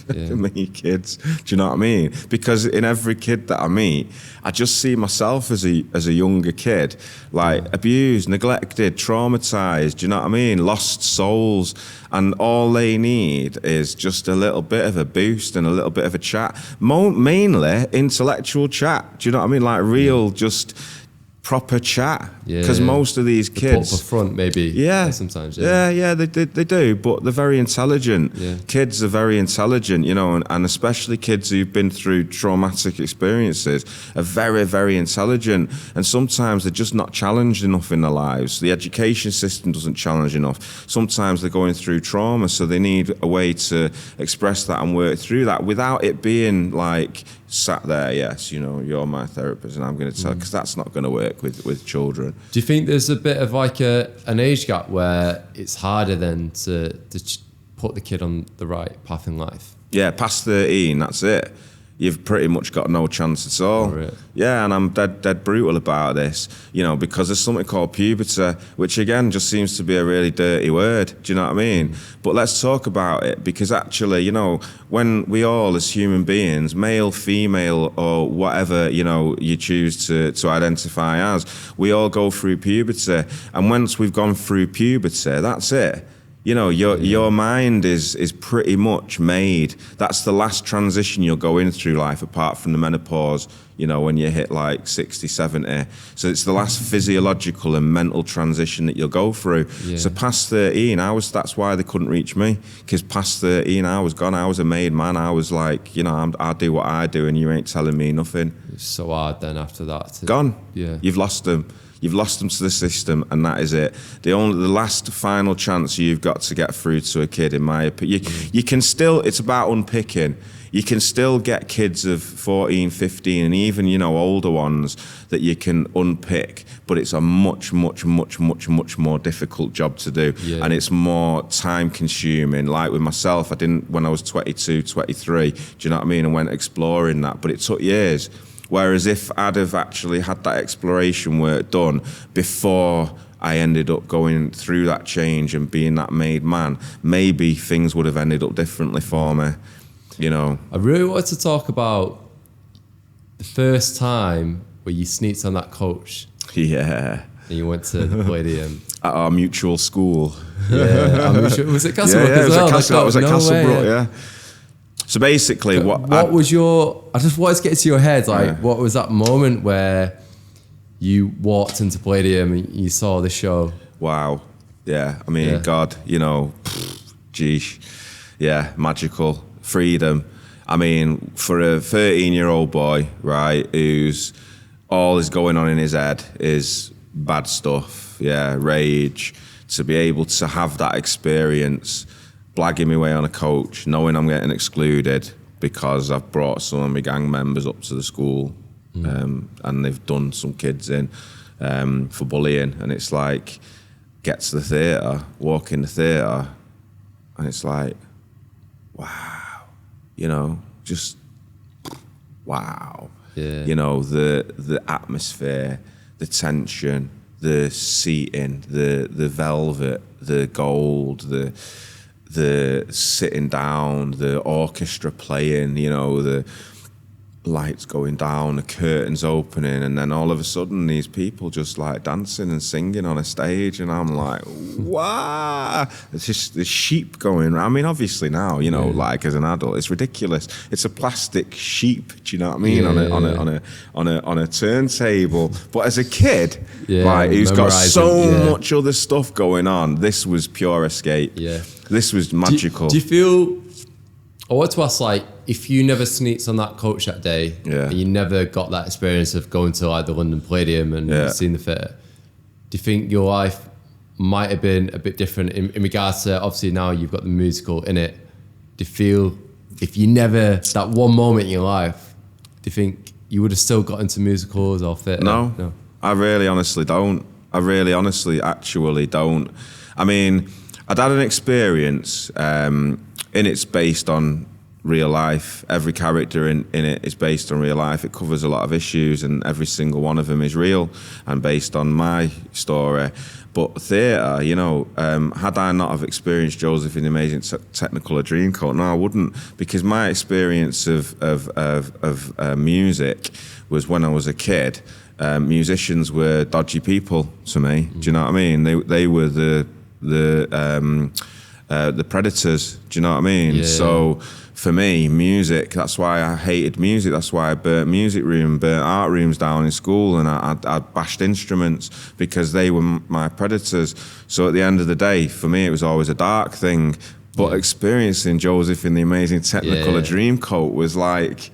And me kids. Do you know what I mean? Because in every kid that I meet, I just see myself as a younger kid, like abused, neglected, traumatized. Do you know what I mean? Lost souls, and all they need is just a little bit of a boost and a little bit of a chat. Mainly intellectual chat. Do you know what I mean? Like real, just proper chat, because most of these kids put up a front, maybe. Sometimes. They do, but they're very intelligent. Kids are very intelligent, and especially kids who've been through traumatic experiences are very, very intelligent. And sometimes they're just not challenged enough in their lives. The education system doesn't challenge enough. Sometimes they're going through trauma, so they need a way to express that and work through that without it being like sat there, yes, you're my therapist and I'm going to tell, because that's not going to work with children. Do you think there's a bit of like an age gap where it's harder then to put the kid on the right path in life? Yeah, past 13, that's it. You've pretty much got no chance at all. Oh, really? Yeah, and I'm dead brutal about this, because there's something called puberty, which again just seems to be a really dirty word. Do you know what I mean? But let's talk about it, because actually, when we all as human beings, male, female, or whatever, you choose to identify as, we all go through puberty. And once we've gone through puberty, that's it. Your mind is pretty much made. That's the last transition you'll go in through life, apart from the menopause, when you hit like 60, 70. So it's the last physiological and mental transition that you'll go through. Yeah. So past 13, that's why they couldn't reach me, because past 13, I was gone. I was a made man. I was like, I do what I do and you ain't telling me nothing. It's so hard then after that. Gone. Yeah. You've lost them. You've lost them to the system, and that is it. The last final chance you've got to get through to a kid, in my opinion. You can still, it's about unpicking. You can still get kids of 14, 15, and even, older ones that you can unpick, but it's a much, much, much, much, much more difficult job to do. Yeah. And it's more time consuming. Like with myself, I didn't, when I was 22, 23, do you know what I mean? I went exploring that, but it took years. Whereas if I'd have actually had that exploration work done before I ended up going through that change and being that made man, maybe things would have ended up differently for me, I really wanted to talk about the first time where you sneaked on that coach. Yeah. And you went to the podium. At our mutual school. Yeah. Was it Castlebrook as well? It was at Castlebrook, yeah. So basically, what was your? I just wanted to get to your head. What was that moment where you walked into Palladium and you saw the show? Wow. Yeah. I mean, God, geesh. Yeah, magical. Freedom. I mean, for a 13-year-old boy, right, who's all is going on in his head is bad stuff. Yeah, rage. To be able to have that experience, blagging my way on a coach, knowing I'm getting excluded because I've brought some of my gang members up to the school, and they've done some kids in for bullying, and it's like, get to the theatre, walk in the theatre, and it's like, wow, you know, just wow. Yeah. You know, the atmosphere, the tension, the seating, the velvet, the gold, the sitting down, the orchestra playing, you know, the lights going down, the curtains opening, and then all of a sudden these people just like dancing and singing on a stage, and I'm like, wow, it's just the sheep going. I mean, obviously now, you know, like as an adult, it's ridiculous. It's a plastic sheep, do you know what I mean? On a turntable. But as a kid, like who's got so much other stuff going on, this was pure escape. Yeah, this was magical. Do you feel? I want to ask, like, if you never sneaked on that coach that day, and you never got that experience of going to like the London Palladium and seeing the theatre, do you think your life might have been a bit different in regards to, obviously now you've got the musical Innit? Do you feel if you never, that one moment in your life, do you think you would have still got into musicals or theatre? No, I really honestly don't. I really honestly actually don't. I mean, I'd had an experience, Innit's based on real life. Every character in it is based on real life. It covers a lot of issues, and every single one of them is real and based on my story. But theatre, you know, had I not have experienced Joseph in the Amazing Technicolor Dreamcoat, no, I wouldn't, because my experience of music was when I was a kid. Musicians were dodgy people to me. Do you know what I mean? They were the predators, do you know what I mean? Yeah. So for me, music, that's why I hated music. That's why I burnt art rooms down in school, and I bashed instruments because they were my predators. So at the end of the day, for me, it was always a dark thing. But experiencing Joseph in the Amazing Technicolor Dreamcoat was like,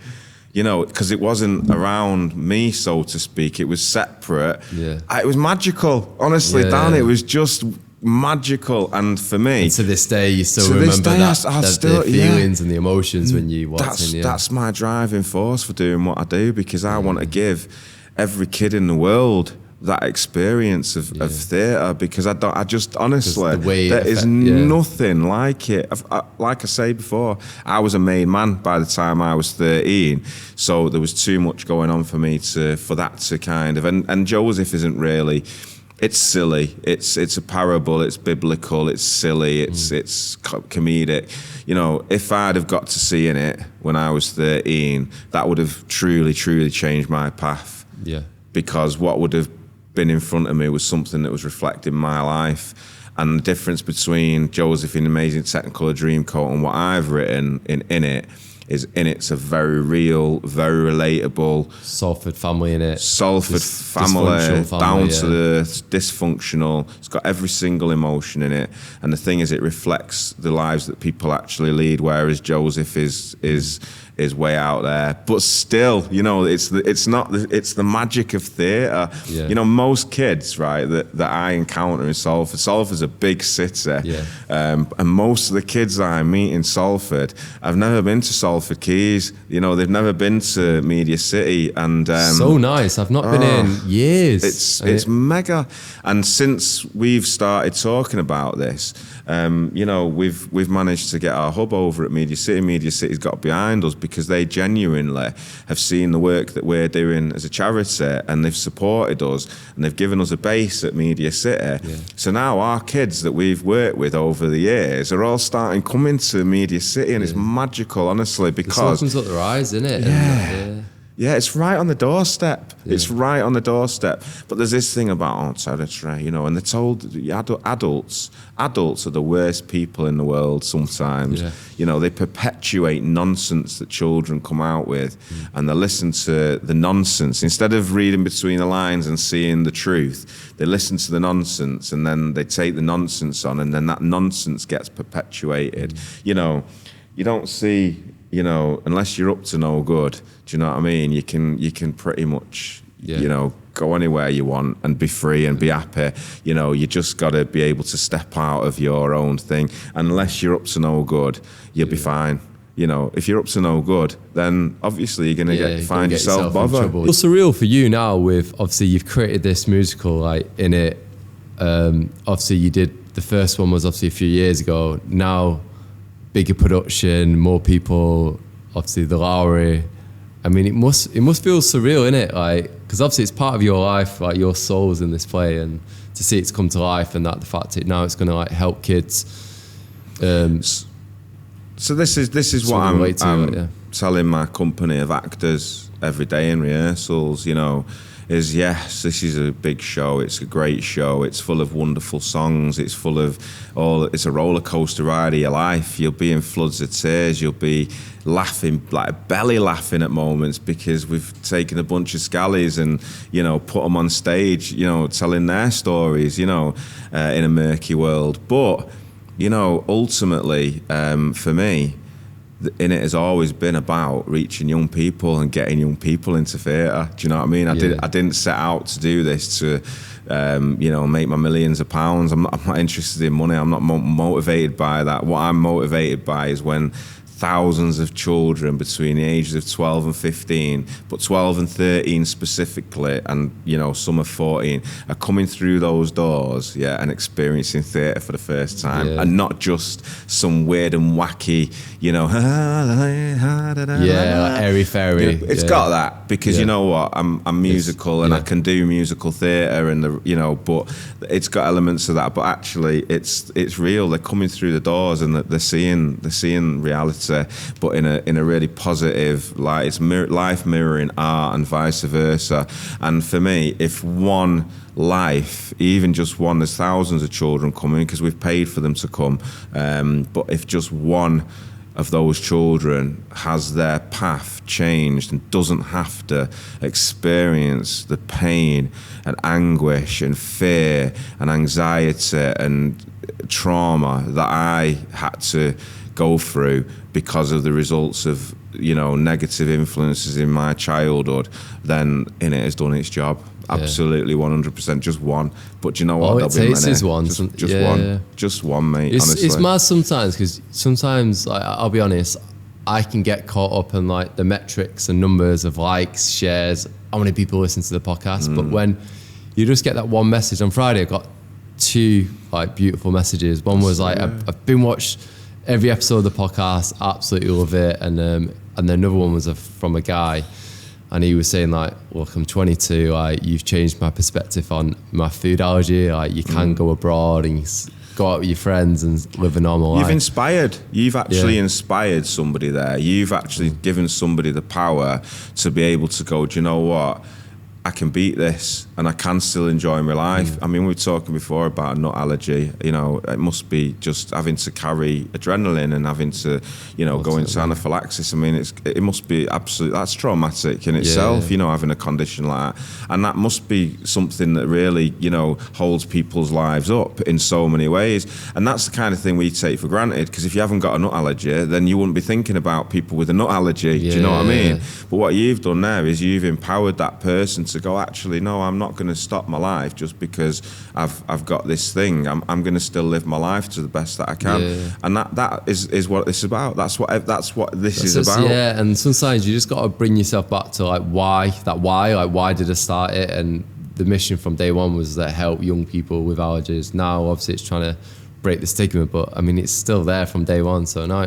you know, because it wasn't around me, so to speak. It was separate. Yeah. It was magical. Honestly, Dan, it was just magical. And for me, and to this day you still remember the feelings and the emotions when you walked in. That's my driving force for doing what I do, because I want to give every kid in the world that experience of theatre, because I just honestly, there is nothing like it. Like I say before, I was a made man by the time I was 13, so there was too much going on for me for that to kind of, and Joseph isn't really, it's silly. It's a parable. It's biblical. It's silly. It's comedic. You know, if I'd have got to see Innit when I was 13, that would have truly changed my path. Yeah. Because what would have been in front of me was something that was reflecting my life. And the difference between Joseph in Amazing Technicolor Dreamcoat and what I've written in Innit is Innit's a very real, very relatable Salford family in it. Salford family, down to earth, dysfunctional. It's got every single emotion in it, and the thing is, it reflects the lives that people actually lead. Whereas Joseph is way out there, but still, you know, it's the magic of theatre. Yeah. You know, most kids, right, that I encounter in Salford. Salford's a big city, and most of the kids that I meet in Salford, I've never been to Salford Keys. You know, they've never been to Media City, and so nice. I've not been in years. It's mega. And since we've started talking about this, you know, we've managed to get our hub over at Media City. Media City's got behind us because they genuinely have seen the work that we're doing as a charity, and they've supported us, and they've given us a base at Media City. Yeah. So now our kids that we've worked with over the years are all starting coming to Media City, and it's magical, honestly, because it opens up their eyes, isn't it? Yeah, it's right on the doorstep. Yeah. It's right on the doorstep. But there's this thing about threatre, you know, and they're told adults are the worst people in the world sometimes. Yeah. You know, they perpetuate nonsense that children come out with, and they listen to the nonsense. Instead of reading between the lines and seeing the truth, they listen to the nonsense, and then they take the nonsense on, and then that nonsense gets perpetuated. You know, you don't see, you know, unless you're up to no good, do you know what I mean? You can pretty much, you know, go anywhere you want and be free and be happy. You know, you just got to be able to step out of your own thing. Unless you're up to no good, you'll be fine. You know, if you're up to no good, then obviously you're going to find yourself bother. What's surreal for you now with, obviously, you've created this musical, like, Innit. Obviously, you did, the first one was obviously a few years ago. Now, bigger production, more people, obviously the Lowry. I mean, it must feel surreal, innit? Like, because obviously it's part of your life, like your soul's in this play, and to see it's come to life, and that the fact that now it's going to like help kids. So this is what I'm telling my company of actors every day in rehearsals, you know, is yes, this is a big show, it's a great show, it's full of wonderful songs, it's full of it's a roller coaster ride of your life. You'll be in floods of tears, you'll be laughing, like belly laughing at moments, because we've taken a bunch of scallies and, you know, put them on stage, you know, telling their stories, you know, in a murky world. But you know, ultimately, for me, Innit has always been about reaching young people and getting young people into theatre. Do you know what I mean? I didn't set out to do this to, you know, make my millions of pounds. I'm not interested in money. I'm not motivated by that. What I'm motivated by is when thousands of children between the ages of 12 and 15, but 12 and 13 specifically, and you know, some are 14, are coming through those doors, and experiencing theatre for the first time, and not just some weird and wacky, you know, like airy fairy. You know, it's got that, because you know what, I'm musical and I can do musical theatre, and but it's got elements of that. But actually, it's real. They're coming through the doors and they're seeing reality. But in a really positive light. It's life mirroring art and vice versa. And for me, if one life, even just one, there's thousands of children coming because we've paid for them to come, but if just one of those children has their path changed and doesn't have to experience the pain and anguish and fear and anxiety and trauma that I had to go through because of the results of, you know, negative influences in my childhood, then Innit has done its job. Absolutely, 100%, just one. But you know what? All it takes is one. Just one, mate. Honestly, it's mad sometimes, because sometimes, like, I'll be honest, I can get caught up in like the metrics and numbers of likes, shares, how many people listen to the podcast. But when you just get that one message, on Friday I got 2 like beautiful messages. One was like, I've been watched every episode of the podcast, absolutely love it, and then another one was from a guy, and he was saying like, look, I'm 22, like, you've changed my perspective on my food allergy, like, you can go abroad and go out with your friends and live a normal life. You've actually inspired somebody there. You've actually given somebody the power to be able to go, do you know what, I can beat this and I can still enjoy my life. I mean, we were talking before about a nut allergy. You know, it must be just having to carry adrenaline and having to, you know, go into anaphylaxis. I mean, it must be absolutely, that's traumatic in itself, you know, having a condition like that. And that must be something that really, you know, holds people's lives up in so many ways. And that's the kind of thing we take for granted, because if you haven't got a nut allergy, then you wouldn't be thinking about people with a nut allergy. Do you know what I mean? But what you've done there is you've empowered that person to go, actually, no, I'm not going to stop my life just because I've got this thing. I'm going to still live my life to the best that I can, and that is what it's about. That's what this is about. Yeah, and sometimes you just got to bring yourself back to like why did I start it? And the mission from day one was that help young people with allergies. Now, obviously, it's trying to break the stigma, but I mean, it's still there from day one. So now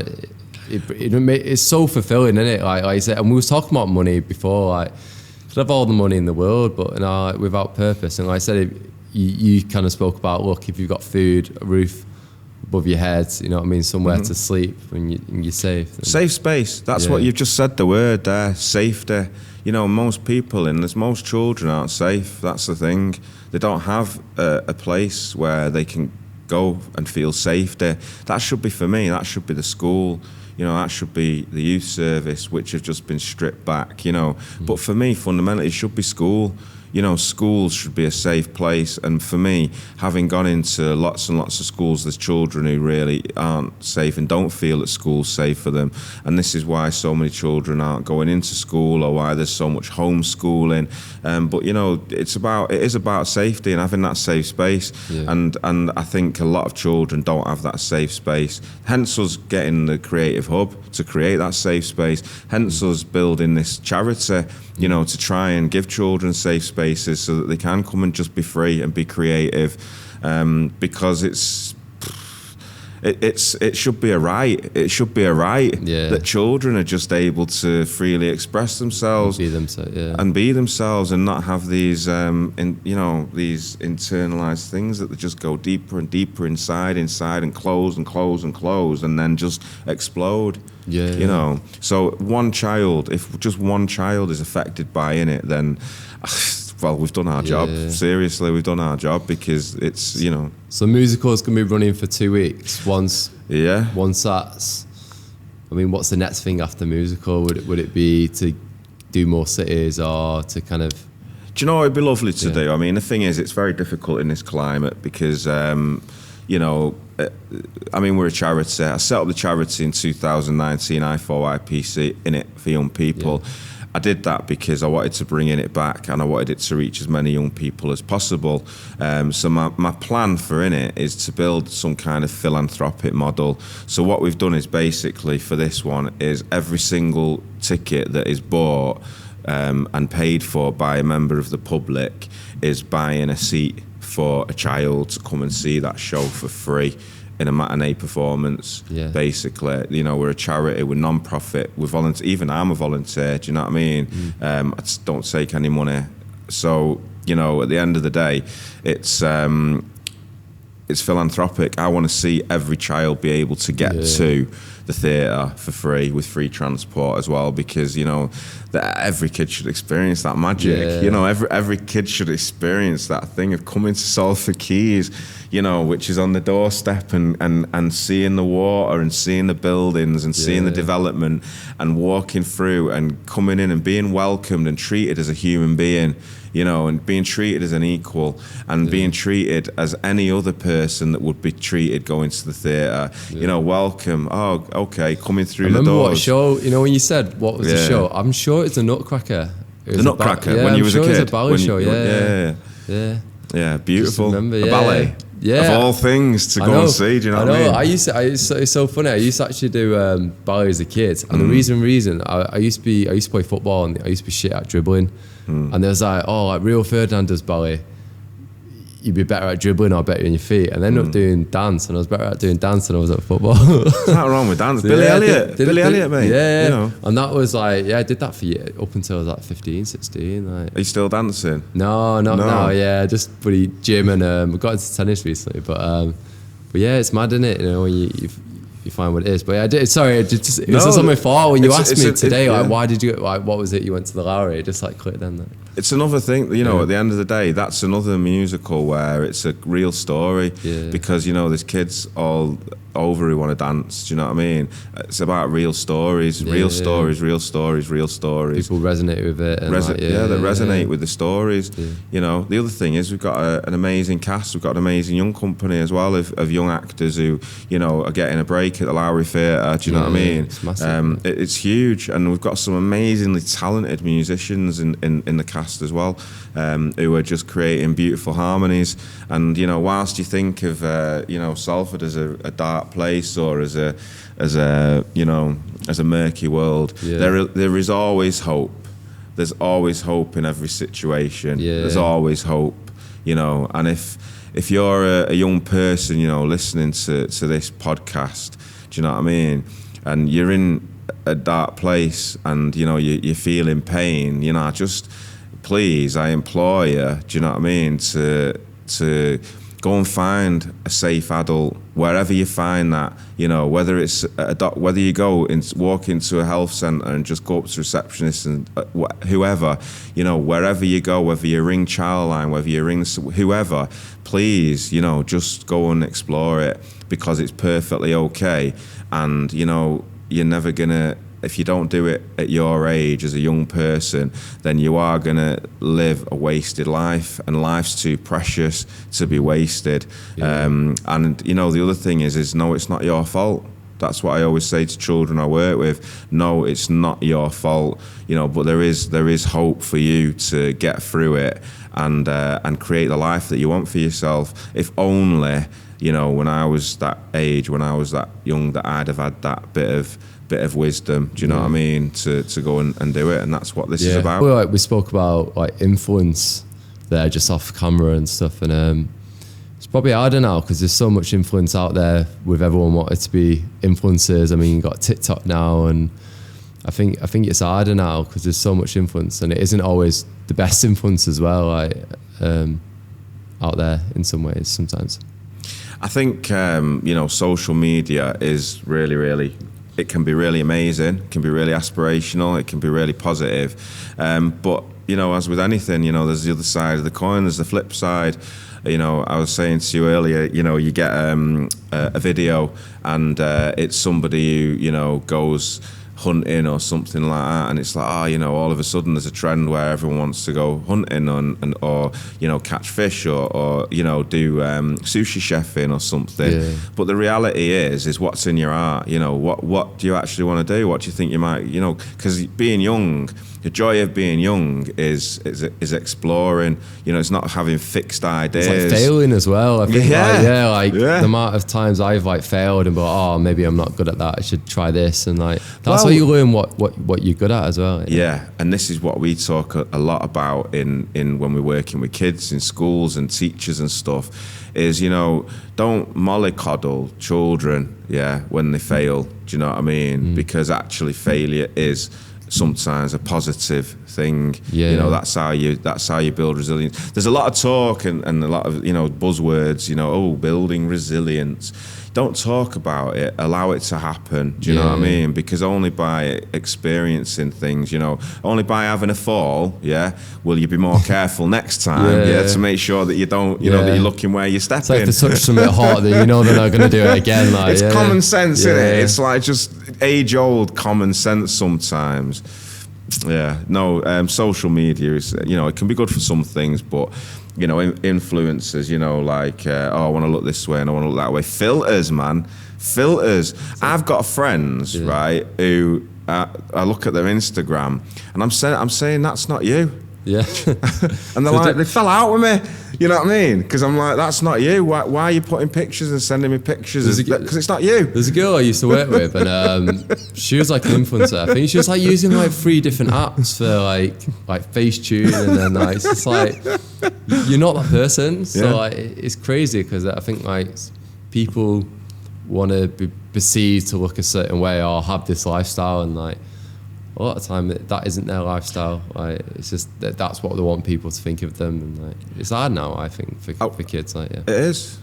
it's so fulfilling, isn't it? Like I said, and we was talking about money before, like, could have all the money in the world, but you know, like, without purpose. And like I said, you kind of spoke about, look, if you've got food, a roof above your head, you know what I mean, somewhere to sleep, and you're safe. Safe space. That's what you've just said, the word there, safety. You know, most people most children aren't safe. That's the thing. They don't have a place where they can go and feel safety. That should be, for me, that should be the school. You know, that should be the youth service, which have just been stripped back, you know. But for me, fundamentally, it should be school. You know, schools should be a safe place. And for me, having gone into lots and lots of schools, there's children who really aren't safe and don't feel that school's safe for them. And this is why so many children aren't going into school, or why there's so much homeschooling. But you know, it is about safety and having that safe space. Yeah. And I think a lot of children don't have that safe space. Hence us getting the Creative Hub to create that safe space. Hence us building this charity, you know, to try and give children safe spaces so that they can come and just be free and be creative, because it should be a right. It should be a right that children are just able to freely express themselves and be themselves, and not have these these internalized things that they just go deeper and deeper inside and close and then just explode. You know, so if just one child is affected by Innit, then well, we've done our job. Seriously, we've done our job, because it's, you know. So musicals can be running for 2 weeks. Once that's, I mean, what's the next thing after musical? Would it be to do more cities, or to kind of? Do you know what it'd be lovely to do? I mean, the thing is, it's very difficult in this climate, because you know, I mean, we're a charity. I set up the charity in 2019, I4YPC, Innit, for young people. I did that because I wanted to bring Innit back, and I wanted it to reach as many young people as possible. So my plan for Innit is to build some kind of philanthropic model. So what we've done is, basically for this one, is every single ticket that is bought and paid for by a member of the public is buying a seat for a child to come and see that show for free in a matinee performance. Basically, you know, we're a charity, we're non-profit, we're volunteer. Even I'm a volunteer. Do you know what I mean? I just don't take any money. So, you know, at the end of the day, it's philanthropic. I want to see every child be able to get to the theatre for free, with free transport as well, because, you know, that every kid should experience that magic. You know, every kid should experience that thing of coming to Salford Quays, you know, which is on the doorstep, and seeing the water and seeing the buildings and seeing the development, and walking through and coming in and being welcomed and treated as a human being, you know, and being treated as an equal, and being treated as any other person that would be treated going to the theatre. You know, welcome. Oh, okay, coming through the doors. Remember what show, you know, when you said what was the show? I'm sure it's a Nutcracker. The Nutcracker, when you was a kid. It was a ballet show, yeah, beautiful. Remember, a ballet. Of all things to go and see, do you know what I mean? It's so funny. I used to actually do ballet as a kid, and the reason I used to play football, and I used to be shit at dribbling, and there was like, Rio Ferdinand does ballet, you'd be better at dribbling or better in your feet, and I ended up doing dance, and I was better at doing dance than I was at football. There's nothing wrong with dance. Billy Elliot, mate. You know. And that was like, I did that for years, up until I was like 15, 16. Like. Are you still dancing? No, not now. Just pretty gym, and I got into tennis recently, but yeah, it's mad, isn't it? You know, when you find what it is. But yeah, it was just on my thought when you asked me today, like, why did you, like, what was it you went to the Lowry? It just like clicked then. Like. It's another thing, you know, at the end of the day, that's another musical where it's a real story, because, you know, there's kids all over who want to dance, do you know what I mean? It's about real stories, real stories. People resonate with it. And they resonate with the stories. You know, the other thing is, we've got an amazing cast, we've got an amazing young company as well of young actors who, you know, are getting a break at the Lowry Theatre, do you know what I mean? It's massive. It's huge, and we've got some amazingly talented musicians in the cast as well, who are just creating beautiful harmonies. And, you know, whilst you think of you know, Salford as a dark place, or as a you know, as a murky world, there is always hope. There's always hope in every situation. There's always hope, you know. And if you're a young person, you know, listening to this podcast, do you know what I mean, and you're in a dark place, and, you know, you're feeling pain, you know, just please, I implore you, do you know what I mean, to go and find a safe adult wherever you find that, you know, whether it's whether you walk into a health centre and just go up to receptionists and whoever, you know, wherever you go, whether you ring Childline, whether you ring whoever, please, you know, just go and explore it, because it's perfectly okay. And, you know, you're never gonna if you don't do it at your age as a young person, then you are going to live a wasted life, and life's too precious to be wasted. And you know, the other thing is no, it's not your fault. That's what I always say to children I work with. No, it's not your fault, you know, but there is hope for you to get through it and create the life that you want for yourself. If only, you know, when I was that age, when I was that young, that I'd have had that bit of wisdom, do you know what I mean, to go and do it. And that's what this is about. Well, like we spoke about like influence there just off camera and stuff, and it's probably harder now because there's so much influence out there with everyone wanting to be influencers. I mean, you've got TikTok now, and I think it's harder now because there's so much influence, and it isn't always the best influence as well, like out there in some ways sometimes. I think you know, social media is really, it can be really amazing, it can be really aspirational, it can be really positive, but you know, as with anything, you know, there's the other side of the coin, there's the flip side. You know, I was saying to you earlier, you know, you get a video and it's somebody who, you know, goes hunting or something like that, and it's like, oh, you know, all of a sudden there's a trend where everyone wants to go hunting or you know, catch fish or you know, do sushi chefing or something. But the reality is what's in your heart. You know, what do you actually want to do? What do you think you might, you know, because being young, the joy of being young is exploring. You know, it's not having fixed ideas. It's like failing as well. I think the amount of times I've like failed and thought, oh, maybe I'm not good at that, I should try this, and like that's how you learn what you're good at as well. Yeah, and this is what we talk a lot about in when we're working with kids in schools and teachers and stuff, is, you know, don't mollycoddle children, when they fail. Do you know what I mean? Because actually failure is sometimes a positive thing. You know, that's how you build resilience. There's a lot of talk and a lot of, you know, buzzwords, you know, building resilience. Don't talk about it, allow it to happen. Do you know what I mean? Because only by experiencing things, you know, only by having a fall, will you be more careful next time, to make sure that you don't, you know, that you're looking where you're stepping. It's like if they touch something hot, that you know they're not going to do it again. Like, it's common sense, isn't it? It's like just age-old common sense sometimes. Social media is, you know, it can be good for some things, but you know, influencers, you know, like, I want to look this way and I want to look that way. Filters, man. Filters. I've got friends, right, who I look at their Instagram and I'm saying that's not you. Yeah. And they're like, they fell out with me. You know what I mean? Because I'm like, that's not you. Why are you putting pictures and sending me pictures? Because it's not you. There's a girl I used to work with, and she was like an influencer. I think she was like using like 3 different apps for like Facetune, and then like it's just like, you're not that person. So like it's crazy because I think like people want to be perceived to look a certain way or have this lifestyle, and like a lot of the time that isn't their lifestyle. Like it's just that's what they want people to think of them, and like it's hard now, I think, for kids. Like it is.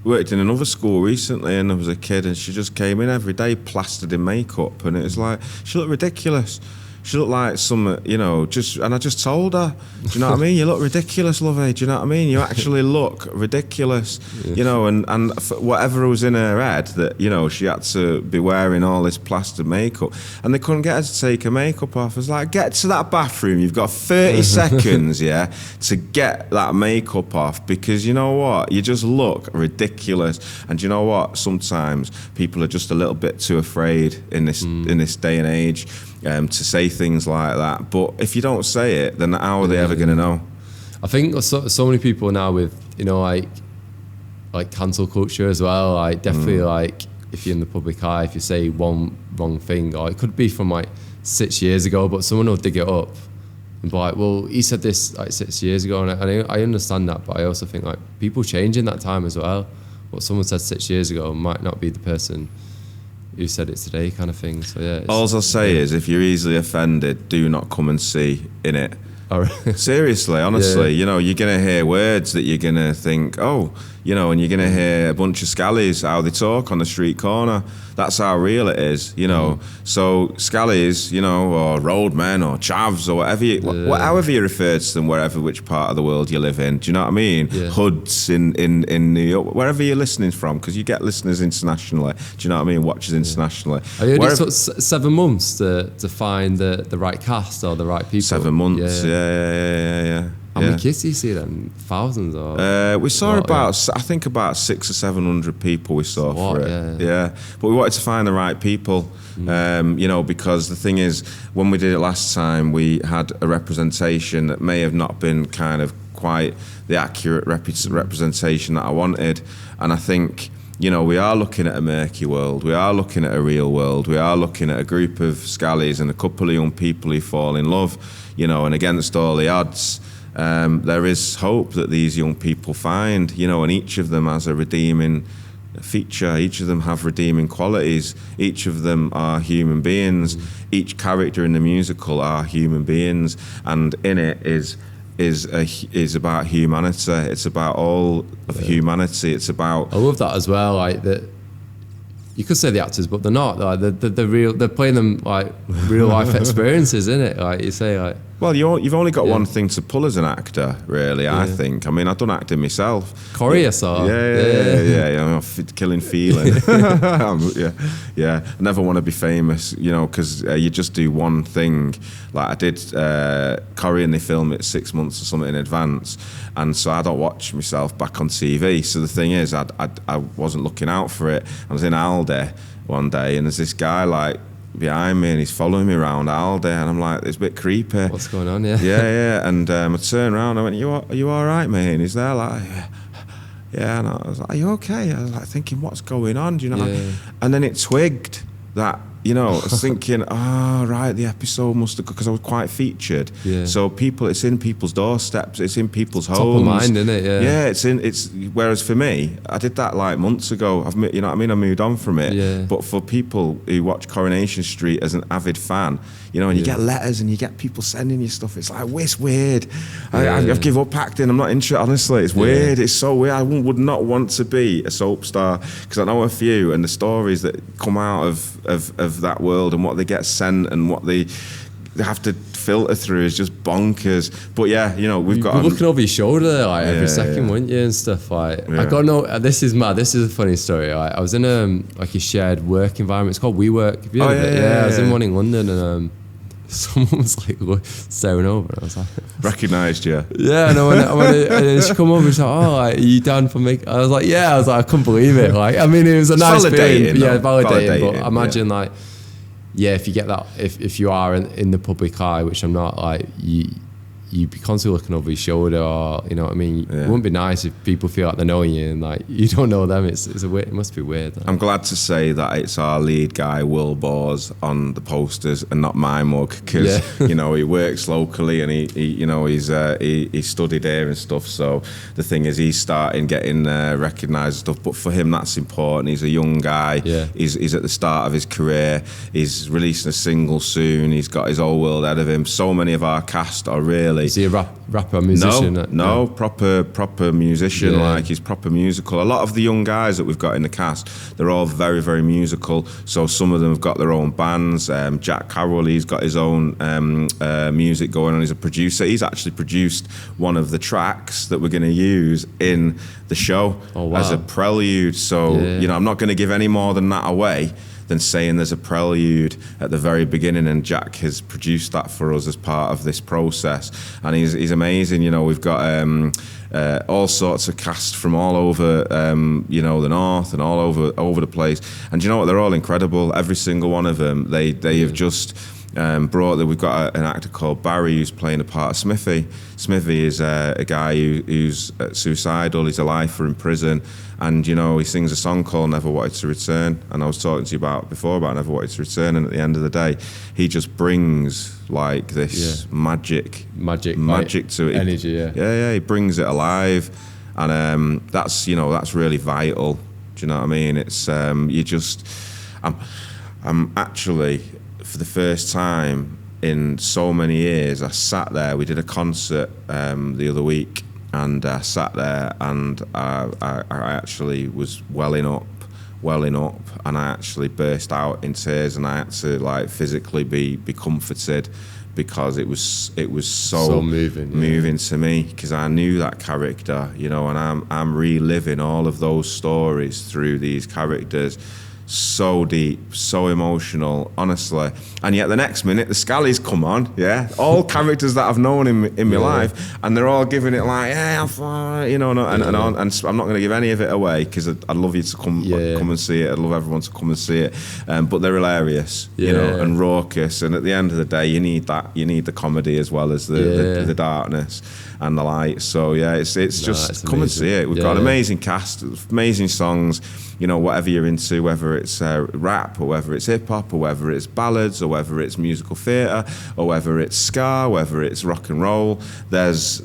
Worked in another school recently, and there was a kid, and she just came in every day plastered in makeup, and it was like she looked ridiculous. She looked like some, you know, and I just told her, do you know what I mean? You look ridiculous, lovey. Do you know what I mean? You actually look ridiculous, you know, and whatever was in her head that, you know, she had to be wearing all this plastered makeup, and they couldn't get her to take her makeup off. I was like, get to that bathroom. You've got 30 seconds, to get that makeup off, because you know what? You just look ridiculous. And you know what? Sometimes people are just a little bit too afraid in this day and age to say things like that. But if you don't say it, then how are they ever going to know? I think so many people now with, you know, like cancel culture as well, like definitely like if you're in the public eye, if you say one wrong thing, or it could be from like 6 years ago, but someone will dig it up and be like, well, he said this like 6 years ago, and I understand that, but I also think like people change in that time as well. What someone said 6 years ago might not be the person who said it today, kind of thing. So yeah. All I'll say is, if you're easily offended, do not come and see Innit. Seriously, honestly, you know, you're gonna hear words that you're gonna think, oh, you know, and you're going to hear a bunch of scallies, how they talk on the street corner. That's how real it is, you know. So scallies, you know, or roadmen or chavs or however you refer to them, which part of the world you live in. Do you know what I mean? Yeah. Hoods in New York, wherever you're listening from, because you get listeners internationally. Do you know what I mean? Watchers internationally. It took 7 months to find the right cast or the right people. 7 months, yeah. How many kids do you see then? Thousands or? We saw I think about 600 or 700 people we saw for it. Yeah. But we wanted to find the right people, you know, because the thing is, when we did it last time, we had a representation that may have not been kind of quite the accurate representation that I wanted. And I think, you know, we are looking at a murky world. We are looking at a real world. We are looking at a group of scallies and a couple of young people who fall in love, you know, and against all the odds, there is hope that these young people find, you know, and each of them has a redeeming feature. Each of them have redeeming qualities. Each of them are human beings. Each character in the musical are human beings, and Innit is about humanity. It's about all of humanity. It's about. I love that as well. Like that, you could say the actors, but they're not. Like they're real. They're playing them like real life experiences, isn't it? Like you say, like. Well, you've only got one thing to pull as an actor, really. I think. I mean, I've done acting myself. Corey, I saw. Yeah. Killing feeling. yeah. I never want to be famous, you know, because you just do one thing. Like I did Corey, and they film it 6 months or something in advance, and so I don't watch myself back on TV. So the thing is, I wasn't looking out for it. I was in Aldi one day, and there's this guy like behind me, and he's following me around Aldi, and I'm like, it's a bit creepy. What's going on? Yeah. Yeah. And I turned around, I went, are you all right, mate? And he's there like, yeah. And I was like, are you okay? I was like thinking, what's going on? Do you know? Yeah. And then it twigged that, you know, I was thinking, right, the episode must have, because I was quite featured. Yeah. So it's in people's doorsteps, it's in people's homes. Top of mind, isn't it? Yeah. Whereas for me, I did that like months ago. You know what I mean? I moved on from it. Yeah. But for people who watch Coronation Street as an avid fan, you know, and you get letters and you get people sending you stuff. It's like, it's weird. I've given up acting. I'm not interested. Honestly, it's weird. It's so weird. I would not want to be a soap star, because I know a few, and the stories that come out of that world and what they get sent and what they have to filter through is just bonkers. But yeah, you know, we've got. You're looking over your shoulder like every second, weren't you, and stuff like. I got this is mad. This is a funny story. I was in like a shared work environment. It's called WeWork. Have you heard of it? I was in one in London, and someone was like staring over, and I was like, recognised you. Yeah, and I went, and she come over and she's like, like, are you down for make? I was like, yeah. I was like, I couldn't believe it. Like, I mean, it was a nice feeling. Yeah, validating. But imagine like, if you get that, if you are in the public eye, which I'm not, like you'd be constantly looking over your shoulder, or you know what I mean. It wouldn't be nice if people feel like they're knowing you and like you don't know them. It must be weird. Like. I'm glad to say that it's our lead guy Will Bors on the posters and not my mug, because you know, he works locally and he you know, he studied here and stuff. So the thing is, he's starting getting recognised and stuff. But for him, that's important. He's a young guy. Yeah. He's at the start of his career. He's releasing a single soon. He's got his whole world ahead of him. So many of our cast are really. Is he a rapper, musician? No, proper musician. Like, he's proper musical. A lot of the young guys that we've got in the cast, they're all very, very musical. So some of them have got their own bands. Jack Carroll, he's got his own music going on. He's a producer. He's actually produced one of the tracks that we're going to use in the show as a prelude. So, you know, I'm not going to give any more than that away, than saying there's a prelude at the very beginning, and Jack has produced that for us as part of this process, and he's amazing. You know, we've got all sorts of cast from all over, you know, the north and all over the place, and you know what, they're all incredible, every single one of them. They have just brought that. We've got an actor called Barry who's playing the part of Smithy. Smithy is a guy who's suicidal. He's a lifer in prison, and you know, he sings a song called "Never Wanted to Return." And I was talking to you about before about "Never Wanted to Return," and at the end of the day, he just brings like this magic to it. Energy, He brings it alive, and that's really vital. Do you know what I mean? It's I'm actually, for the first time in so many years, I sat there. We did a concert the other week, and I sat there, and I actually was welling up, and I actually burst out in tears, and I had to like physically be comforted, because it was so moving to me, because I knew that character, you know, and I'm reliving all of those stories through these characters. So deep, so emotional, honestly. And yet the next minute the Scallies come on, yeah, all characters that I've known in my life, and they're all giving it like, yeah, I'm fine, you know, and I'm not going to give any of it away, because I'd love you to come and see it. I'd love everyone to come and see it. But they're hilarious, you know, and raucous. And at the end of the day, you need the comedy as well as the darkness and the light. So yeah, it's just come and see it. We've got an amazing cast, amazing songs. You know, whatever you're into, whether it's rap, or whether it's hip hop, or whether it's ballads, or whether it's musical theatre, or whether it's ska, whether it's rock and roll, there's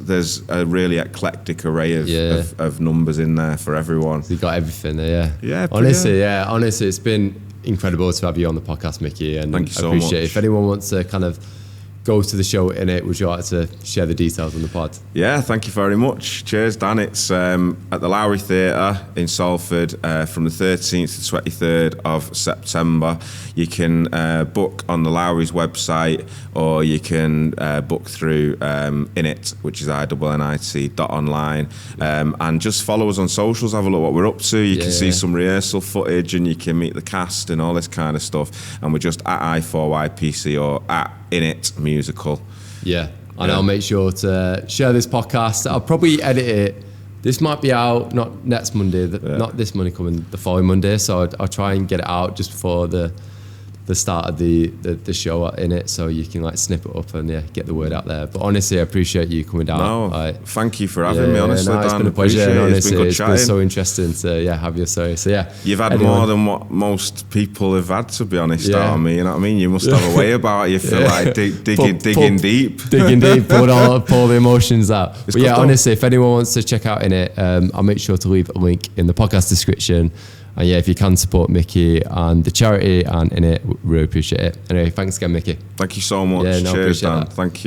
a really eclectic array of numbers in there for everyone. So you got everything there, yeah. Honestly, it's been incredible to have you on the podcast, Micky, and thank you so appreciate much. If anyone wants to kind of go to the show Innit, would you like to share the details on the pod? Yeah, thank you very much. Cheers, Dan. It's at the Lowry Theatre in Salford from the 13th to 23rd of September. You can book on the Lowry's website, or you can book through Innit, which is INNIT.online, and just follow us on socials, have a look what we're up to. You can see some rehearsal footage, and you can meet the cast and all this kind of stuff. And we're just at I4YPC or at Innit Musical. Yeah, and I'll make sure to share this podcast. I'll probably edit it. This might be out not next Monday, not this Monday coming, the following Monday. So I'll try and get it out just before the start of the show in it, so you can like snip it up and get the word out there. But honestly, I appreciate you coming down. No, thank you for having me. Honestly, Dan, it's been a pleasure. And honestly, it's been so interesting to have you. So yeah, you've had more than what most people have had, to be honest. Out of me, you know what I mean? You must have a way about you. Feel like digging deep, pull the emotions out. But yeah, honestly, if anyone wants to check out Innit, I'll make sure to leave a link in the podcast description. And yeah, if you can support Micky and the charity and Innit, really appreciate it. Anyway, thanks again, Micky. Thank you so much. Cheers, Dan. Thank you.